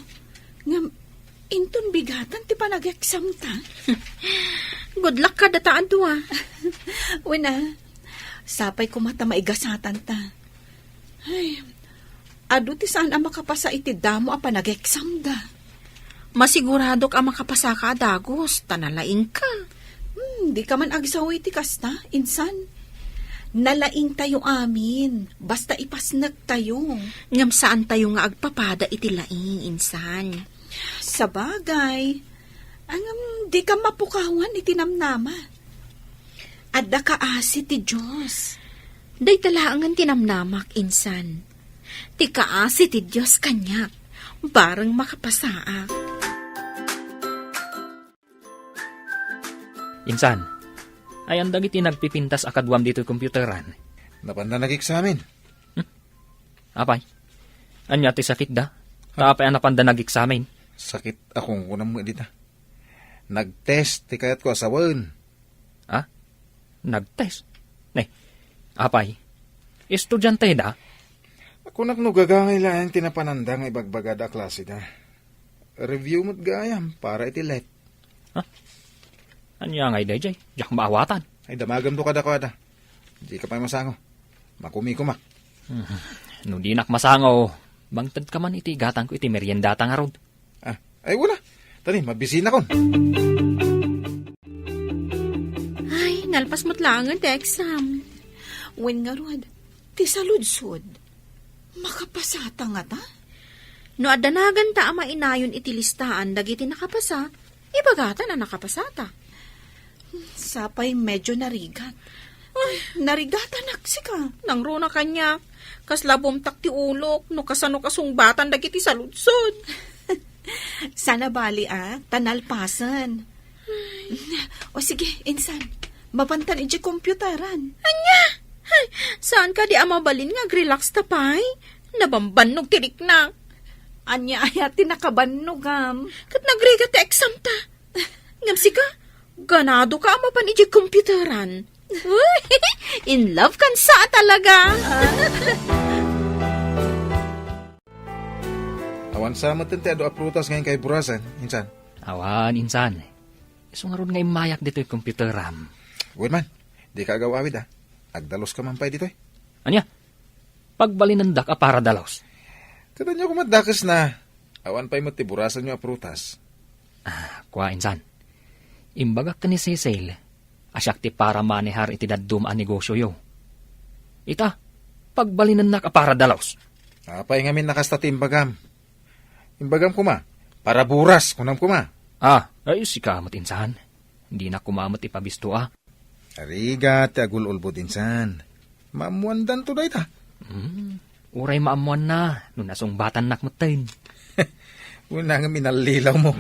Ngam, inton bigatan ti pa nag-exam ta. Good luck ka dataan to Wala, sapay ko mata maigasatan ta. Ay, adu ti saan ang makapasa iti damo a pa nag-exam da. Masigurado ka makapasa ka, Dagos. Tanalaing ka. Di ka man agsawi ti kasta, insan. Nalaing tayo amin, basta ipasnag tayo. Ngam saan tayo nga agpapada iti laing, insan. Sa bagay, di ka mapukawan iti namnama. Adda ka asi ti Diyos. Day talaangan tinamnamak, insan. Ti kaasi ti Diyos kanyak, barang makapasaak. Insan, ay ang dagiti nagpipintas akadwam dito'y kompyuteran. Napanda nag-examin. Apay, anya ti sakit da? Tapay ang napanda nag-examen. Sakit akong kunam mo dita. Nag-test, ti kayat ko asawan. Ha? Nag-test? Ne, apay, estudyante da? Ako naknugagangay lang tinapananda nga ibagbagada klase da. Review mo't gayam para itilet. Anya ngay day jay, jak maawatan. Ay damagam do kada ko ada. Di ka pa masango. Makumi ko mak. No di nak masango, bangtad ka man iti gatang ko iti meriendata nga rod. Ay wala. Tani, mabisina kon. Ay, nalpas mo't langan ti exam. Wen nga rod, ti saludsod. Makapasata nga ta? No adanagan ta ama inayon iti listaan dagiti nakapasa, ibagatan na nakapasata. Sapay medyo narigat. Ay, narigatan aksika. Nang runa kanya, kasla bumtak ti ulok, no kasano kasungbatan dagiti saludsod. Sana bali tanalpasan. O sige, insan, mapantan iti kompyuteran. Anya? Ay, saan ka di amabalin nga relax tapay? Nabambannog tirik na. Anya ayat tinakabanugam. Kat nagriga ti exam ta. Ngamsi ka, ganado ka amapan iti kompyuteran. In love kan sa talaga. Awan sa matente ado aprutas ngayon kay burasan, insan. Awan, insan. Iso nga ron nga imayak dito'y kompyuteram. Wen man, di ka agawawid Agdalos ka man pa dito Anya, pagbalinandak a para dalos. Kada nyo kumadakas na, awan pa'y matiburasan nyo aprutas. Kwa, insan. Imbagak ka ni Cecil, asyak ti para manehar iti daddum a negosyo yo. Ita, pagbalinandak a para dalos. Apay ngamin nakasta timbagam. Imbagam kuma, para buras kunam kuma. Ay sikamot insan. Hindi na kumamot ipabisto Ariga, ti agululbod insan. Maamuandan to da ita. Uray maamuan na, no nasungbatan nakmutin. Una nga minalilaw mo.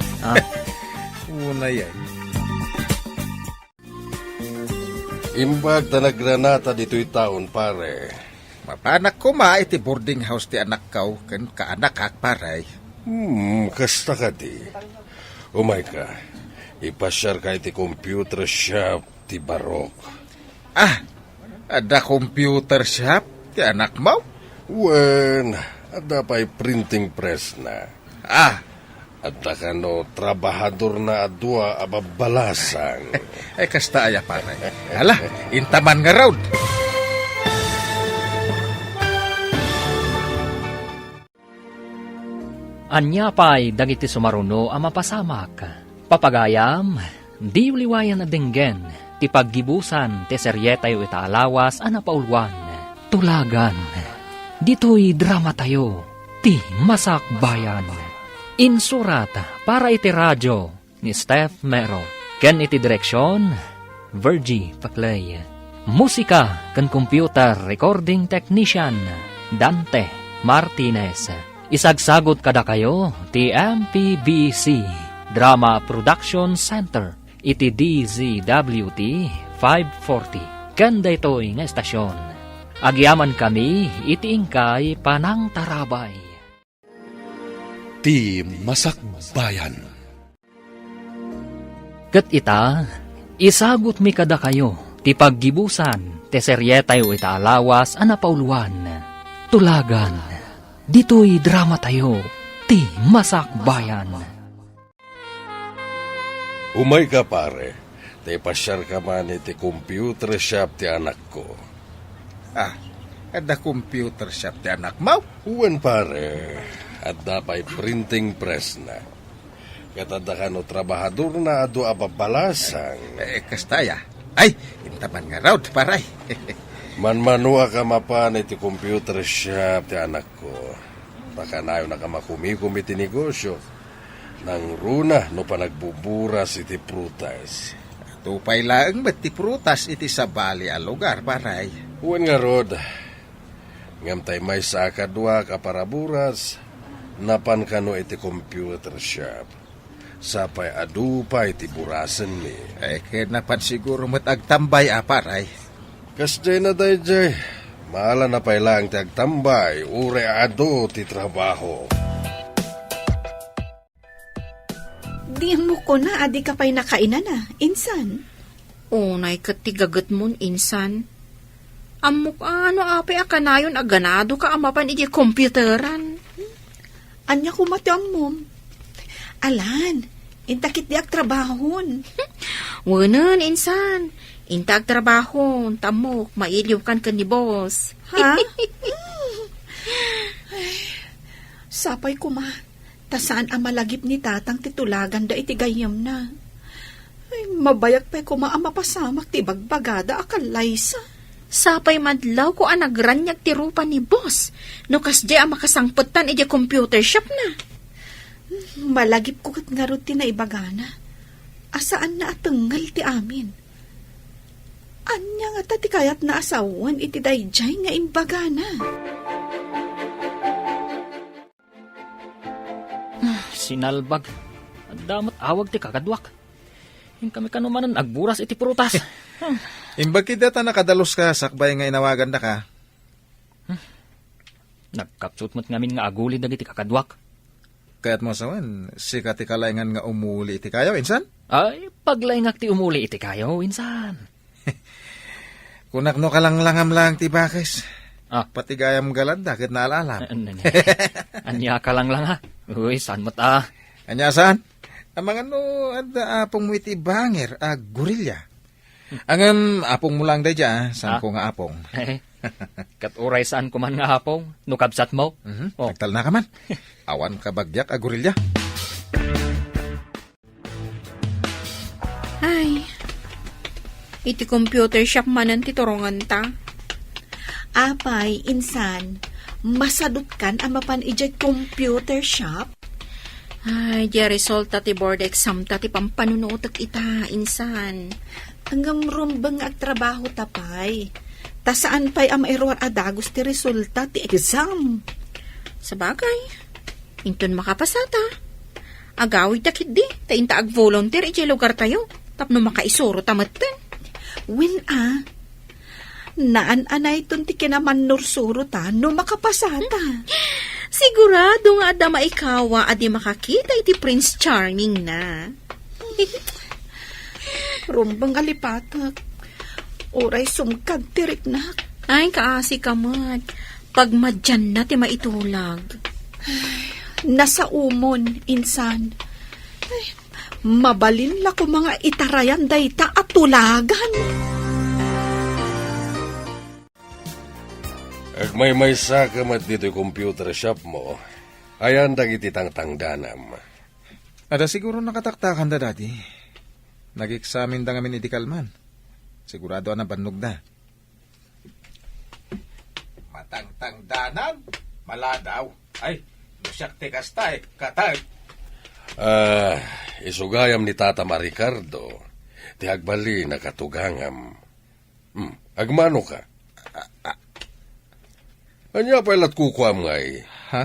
Una yan. Imbag na nagranata dito'y taon, pare. Mapanak ko iti boarding house ti anak kau, kan kaanak kak paray. Kasta ka di. Umay ka, ipasyar ka iti computer shop ti Barok. Ada computer shop ti anak mo? Wen, ada pa'y printing press na. Ada ka no, trabahador na adwa ababalasang. Ay kasta aya paray. Hala, intaman nga raud. Anya pa'y dagiti sumaruno a mapasamak. Papagayam, di uliwayan na dinggen, ti paggibusan, ti seryetayo itaalawas, anapaulwan. Tulagan, dito'y drama tayo, ti masakbayan. Insurat para iti radyo ni Steph Mero. Ken iti direksyon, Virgie Paclay. Musika ken computer recording technician, Dante Martinez. Isagsagot kada kayo ti MPBC Drama Production Center iti DZWT 540 kanda ito'y nga estasyon. Agyaman kami iti ingkay Panang Tarabay. Ti Masakbayan. Ket ita, isagot mi kada kayo ti paggibusan te serye tayo itaalawas a napauluan. Tulagan, dito'y drama tayo, ti Masakbayan. Umay ka pare, te pasyar ka man iti computer shop ti anak ko. Ada computer shop ti anak mo? Uwan pare, at dapay printing press na. Katada ka no trabahador na ado ababalasang. Kastaya. Ay, intaman nga raw, paray. Manmanua ka mapan iti computer shop ti anak ko. Baka nayo na ka makumikum iti negosyo. Nang runa no pa nagbuburas iti prutas. Tupay lang ti prutas iti sabali a lugar, paray. Uwan nga rod, ngam tay may sakadwa ka para buras, napan ka no iti computer shop. Sapay adu pa iti burasan mi. Kaya napan siguro agtambay, paray. Kasjay na dayjay, maala na pay lang ti agtambay, ure adu ti trabaho. Di mo ko na, adi ka pa'y nakainan na. Insan? Unay katigagat mon insan. Amok ano apay akanayon aganado ka amapan iti komputeran. Anya kumatiam mo. Alan, intakit di trabahon. Wanan insan. Intag trabaho, tamok, mailiw kan ni boss. Ha? Sapay ko ma. Tasaan ang malagip ni tatang titulagan da iti gayam na. Ay, mabayak pa ko ang mapasamak ti bagbagada akalaysa. Sapay madlaw ko ang nagranyag ti rupa ni boss. No kasdi ang makasangputan iti computer shop na. Malagip ko kat nga ruti na ibagana. Asaan na atengal ti amin. Anya nga tati kayat na asawan iti dayjay nga imbagana. Sinalbag. Damat awag ti kakadwak. Yung kami kanumanan agburas iti prutas. Imbag kita nakadalos ka, sakbay nga inawagan na ka. Nagkapsut mo't ngamin nga aguli dagiti kakadwak. Kaya't mo sawan, sika ti kalayngan nga umuli iti kayo, insan? Ay, paglayngak ti umuli iti kayo, insan. Kunak no kalanglangam lang ti bakis. Pati gayam galad, dakit naalalam. Anya ka lang ha. Uy, saan mo ta? Anya saan? Ang mga apong mo iti banger, gorilya. Ang apong mo lang day dyan, saan ko nga apong. Katuray saan ko man nga apong, nukabsat mo. Nagtal na ka man. Awan ka bagyak, gorilya. Ay, iti computer shop manan ti turongan ta. Apay, insan, masadot kan ang mapan ijay computer shop? Ay, di resulta ti board exam ta ti pampanunutak ita, insan. Hanggang rumbang agtrabaho tapay. Ta saan pa'y ang mairwar adagos ti resulta ti exam? Sabagay, inton makapasata. Agawid takit di, ta inta ag-volunteer ijay lugar tayo. Tapno makaisuro tamaten. Naan-anay ton ti kinaman nursuro ta no makapasata. Sigurado nga ada maikawa adi makakita iti Prince Charming na. Rumbang alipatak. Oray sumkad tirik na. Ay, kaasi ka man. Pagmadyan na ti maitulag. Nasa umon, insan. Ay, mabalin la ko mga itarayan dayta at tulagan. Agmay saka mat dito yung computer shop mo, ayan dag iti tangtangdanam. Ada siguro nakataktakan da dati. Nag-examine da ngamin iti kalman. Sigurado na bannog da. Matangtangdanan? Maladaw. Ay, musyak te kastay, katag. Isugayam ni Tata Maricardo, ti agbali nakatugangam. Agmano ka? Anya pailat kukuam ngay. Ha?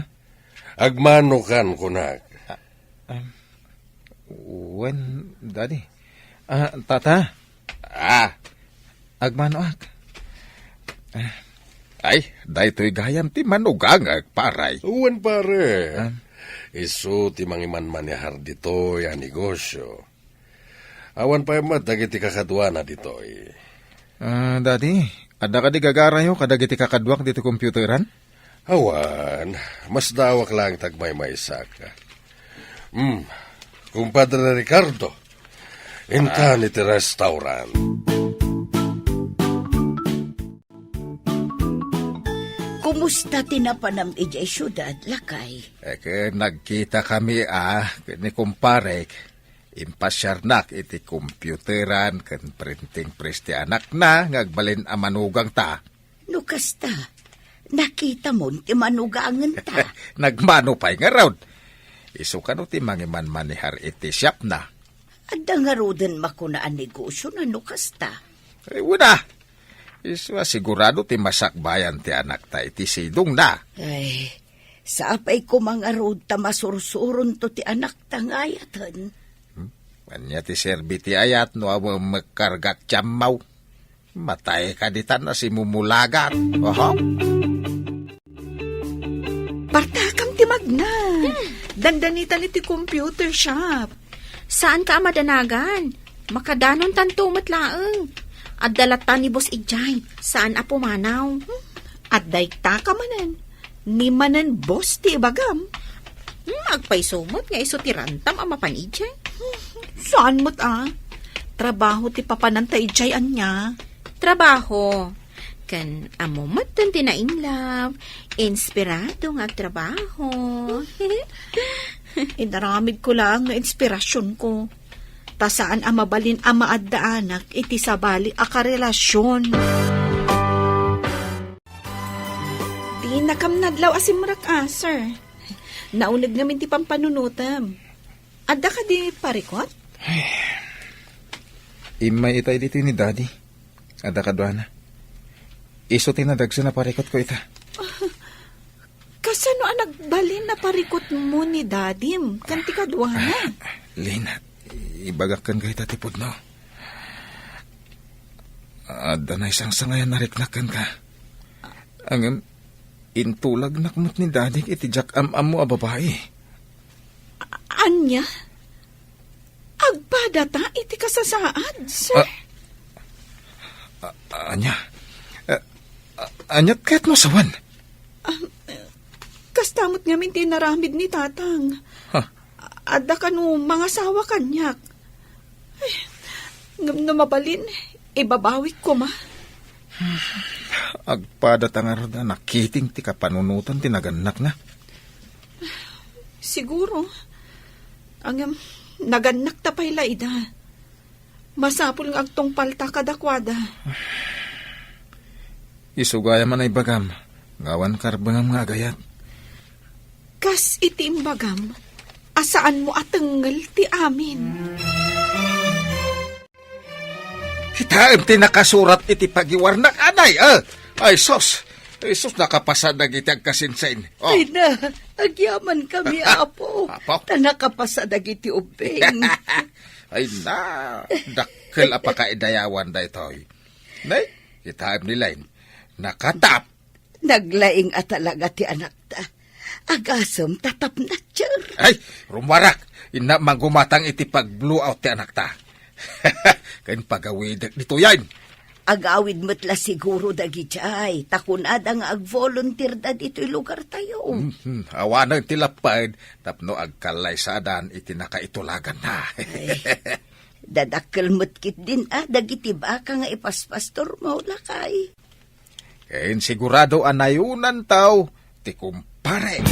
Agmano kan kunak. When, daddy? Tata? Agmano ak? Ay, daytoy gayam ti manugangag, paray. Uwan pare. Isu ti mangiman manihar dito ya negosyo. Awan pa yamat dagiti kakadwa na dito. Daddy, Ada ka di gagarayo, kadagiti kakadwak dito computeran? Awan, mas dawak lang tagmay may saka. Kumpadre Ricardo, intan iti restaurant. Kumusta tinapanam ijay syudad, lakay? Nagkita kami ni kumparek. Impasyarnak iti computeran kan printing press ti anak na ngagbalin a manugang ta. No kasta, nakita mo ti manugangan ta. Nagmano pa'y nga raw. Iso ka no ti mangiman manihar iti shop na. Adda nga roden makunaan negosyo na no kasta. Una, iso sigurado ti masakbayan ti anak ta iti sidong na. Ay, sa apay ko mga rod ta masursuron to ti anak ta ngayatan. Kanya ti serbi ti ayat no amo magkargat tiyamaw. Matay ka ditan na si mumulagat. Oho. Partakam ti magna. Dandanitan iti computer shop. Saan ka madanagan? Makadanon tanto matlaeng. At dalatan ni Boss Ijay. Saan apo manaw? At daykta ka manan. Ni manan boss ti ibagam. Agpaysumot nga iso ti rantam ang mapan Ijay. Saan mo't Trabaho ti papanantay Ijay anya. Trabaho. Kan amo matan ti na in love. Inspirado nga trabaho. Inaramid ko lang nga inspirasyon ko. Ta saan mabalin ang maaddaanak iti sabali a karelasyon. Di nakamnadlaw asimrak sir. Naunag namin ti pampanunutam. Adda ka di parikot? Imay itay dito ni daddy. Ada ka doana. Iso tinadagsa na parikot ko ita. Kasano ang nagbalin na parikot mo ni dadim? Kanti ka duwana. Lina, ibagakan ka ita tipod no. Ada na isang sangayan nariknakan ka. Ang intulag nakmot ni daddy iti jak am-am mo a babae. Anya? Agpadata iti kasasaad, sir. Anya? Anyat kahit mo sawan? Kastamot nga minti naramid ni tatang. Adda ka no mga sawa kanyak. Ay, ngam na mabalin, ibabawik ko ma. Agpadata nga rin na nakiting ti kapanunutan tinaganak na. Siguro. Ang naganak tapay laida. Masapul ng agtong palta kadakwada. Isugaya man ay bagam. Ngawan karbangam nga agayat. Kas iti imbagam. Asaan mo atenggal ti amin? Kita ti nakasurat iti pagiwarnak anay. Ay sos. Ay sos nakapasad na gitag kasinsain. Oh. Ay na, agyaman kami, apo. Apo? Ta nakapasadag iti ubeng. Ay na, dakkel apakaidayawan da ito'y. Nay, itaam nilain, nakatap. Naglaing at talaga ti anak ta. Agasam tatap na tiyar. Ay, rumarak, ina magumatang iti pag-blow out ti anak ta. Kain pagawidak dito yan. Agawid matla siguro dagi jay. Takunada nga ag-volunteer da dito'y lugar tayo. Awanang tilapad, tapno agkalay sadan iti nakaitulagan na. Dadakkel mutkit din dagiti baka nga ipaspastor mo lakay. Kain sigurado anayunan tao, ti kumpare.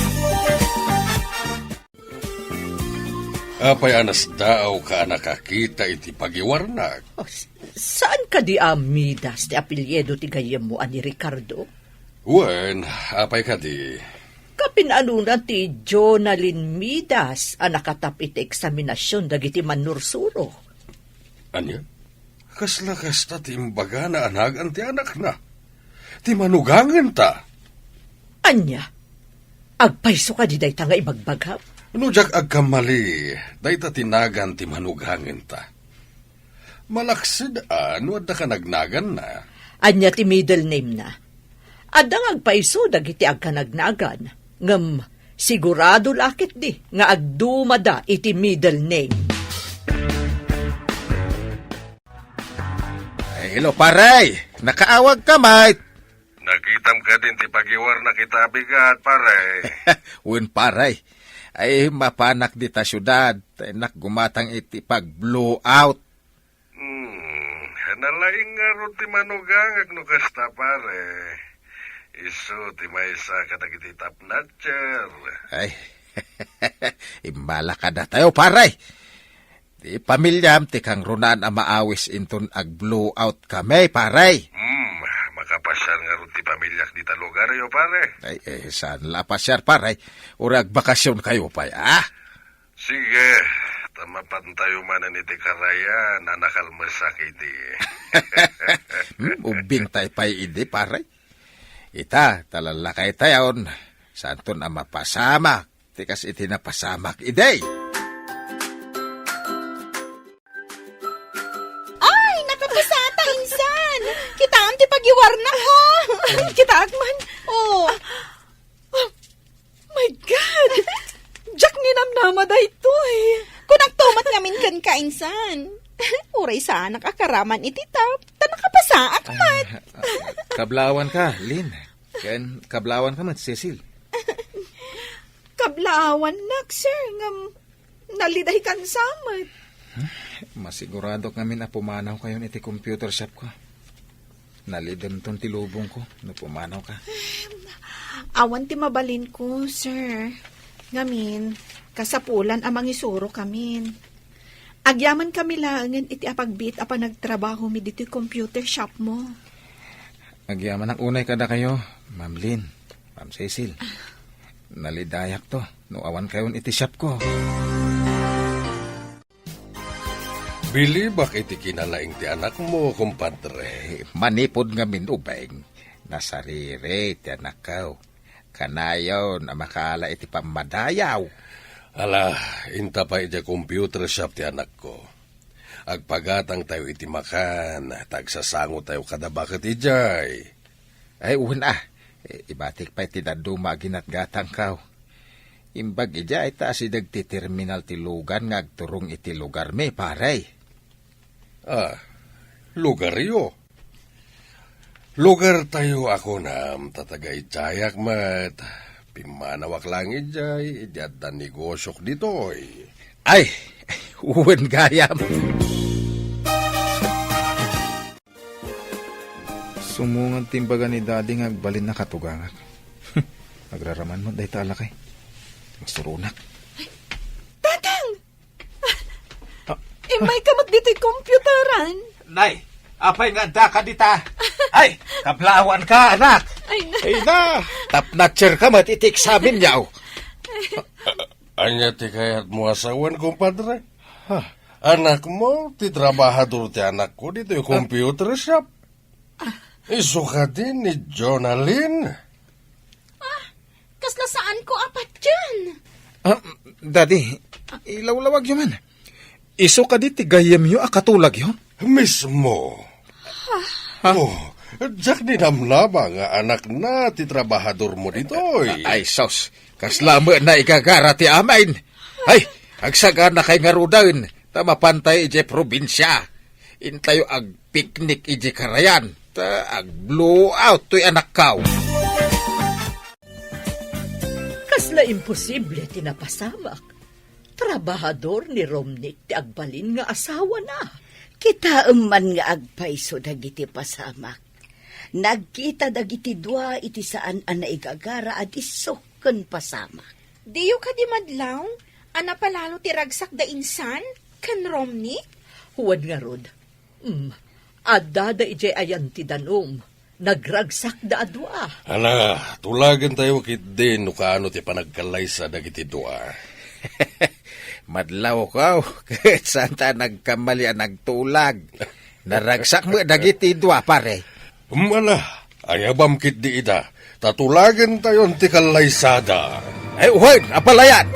Apay anas daaw ka nakakita iti pagiwarnak. Oh, saan ka di amidas ti apelyedo ti gayem mo ani Ricardo? Wen, apay ka di. Kapinalunan ti Jonalyn Midas ang nakatap iti eksaminasyon dagiti manursuro. Anya? Kasla kasta ti imbaga na anagan ti anak na. Ti manugangan ta. Anya? Agpayso ka di day nga ibagbagap? No jak agkamali, dayta tinagan ti manugangan ta. Malaksid no adda ka nagnagan na. Anya ti middle name na. Adang agpaiso dagiti agkanagnagan. Ngem sigurado lakit di nga agdumada iti middle name. Ay, hello, paray! nakaawag ka, mate. Nakitam ka din ti pagiwar na kita bigat, pare. Uwan paray, ay mapanak di ta syudad, nak gumatang iti pag-blow out. Nalaing nga ron ti manugangag no kasta, pare. Iso ti maysa kadagiti tapnatcher. Ay, imbala ka na tayo, paray. Di pamilyam, ti kang runan ang maawis inton ag-blow out kami, paray. Makapasyal nga ron ti pamilyak di ta lugar yo, pare. Ay, saan lapasyar, paray? Urag bakasyon kayo pa, ah? Sige, tamapan tayo manan iti karaya na nakalmasak iti. Ubing tayo pa idi, paray. Ita, talalakay tayon. Santon ang mapasamak. Tikas iti napasamak iday. Ay, nakapasata, insan! Kita ang ti pagiwar na, ha? Kita agman. Oh. My God! Jack ni namnama da ito eh. Kung nagtumat ngamin kan ka, insan. Uray sana kakaraman iti tap. Ta nakapasa akmat. Kablawan ka, Lin. Ken kablawan ka man, Cecil. Kablawan nak, sir. Naliday kan samat. Masigurado kami na pumanaw kayo iti computer shop ko. Nalidon ton tilubong ko na pumanaw ka. Awan ti mabalin ko, sir. Ngamin, kasapulan amang isuro kamin. Agyaman kami langan iti apagbit apa nagtrabaho mi dito computer shop mo. Agyaman ang unay kada kayo, Ma'am Lin, Ma'am Cecil. Nalidayak to, no awan kayon iti shop ko. Bili bak iti kinalaing ti anak mo, kumpadre. Manipod nga minubeng, nasarire ti anak ko. Kanayaw na makala iti pamadayaw. Ala, inta pa iti computer shop ti anak ko. Agpagatang tayo iti makan, tagsasango tayo kada bakit ijay. Ay, una, ibatik pa iti daduma ginatgatang kao. Imbag ijay, taas idag ti terminal ti lugan, ngagturong iti lugar me, paray. Lugar yo. Lugar tayo ako na tatagay jayak mat. Pimanawak lang ijay, ijad na negosyok ditoy. Ay, uwan gayam. Sumungan timbaga ni daddy ngagbalin na katugangag. Nagraraman mo, dahi tala kay. Masurunak. Tatang! May kamot dito'y computeran. Nay, apay nga da ka dita. Ay, kablawan ka, anak. Ay, Ay na, tapnatcher ka matitik sa amin yaw. Anya ti kayat mo asawan, kumpadre? Anak mo, ti trabahador ti anak ko dito yung computer shop. Iso ka din ni Jonalyn. Kasla saan ko apat dyan? Daddy, ilawlawag yun man. Iso ka di tigayam yun, akatulag yun. Mismo. Oh, Jack ni namnama nga anak na ti trabahador mo dito. Ay, sos, kaslama na igagara ti amain. Ay, agsaga na kay ngarudain, tamapantay ije probinsya. Intayo ag picnic ije karayan, ta ag blow out to'y anak kaw. Kasla imposible tinapasamak. Trabahador ni Romnick ti agbalin nga asawa na. Kita man nga agpaiso dagiti pasamak. Nagkita dagiti dua iti saan an naigagara at isok ken pasamak. Diyo ka di madlaw? Ana palalo ti ragsak da insan? Kan Romney? Huwad nga rod. Adda da ije ayan ti danom. Nagragsak da adwa. Ala, tulagan tayo kit din no kaano ti panagkalay sa dagiti dua. Madlaw ko, kahit saan ta nagkamali ang nagtulag. Naragsak mo dagiti dua, pare. Ala, ayabam kit di ita. Tatulagan tayo ti kalaysada. Ay, uhoy, apalayan!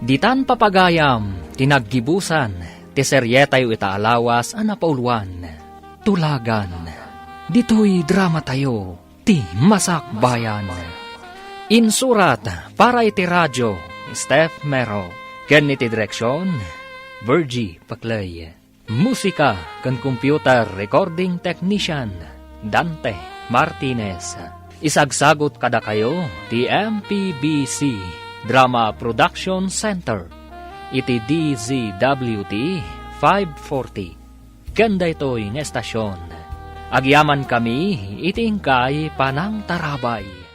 Ditan papagayam, tinaggibusan, ti seryetayo itaalawas ang napauluan. Tulagan, dito'y drama tayo, ti Masakbayan. Insurat para iti radyo, Steph Mero. Ken iti direksyon, Virgie Paklay. Musika kan computer recording technician Dante Martinez. Isagsagot kada kayo ti MPBC Drama Production Center. Iti DZWT 540. Kanda ito'y nga estasyon. Agyaman kami iting kay Panang Tarabay.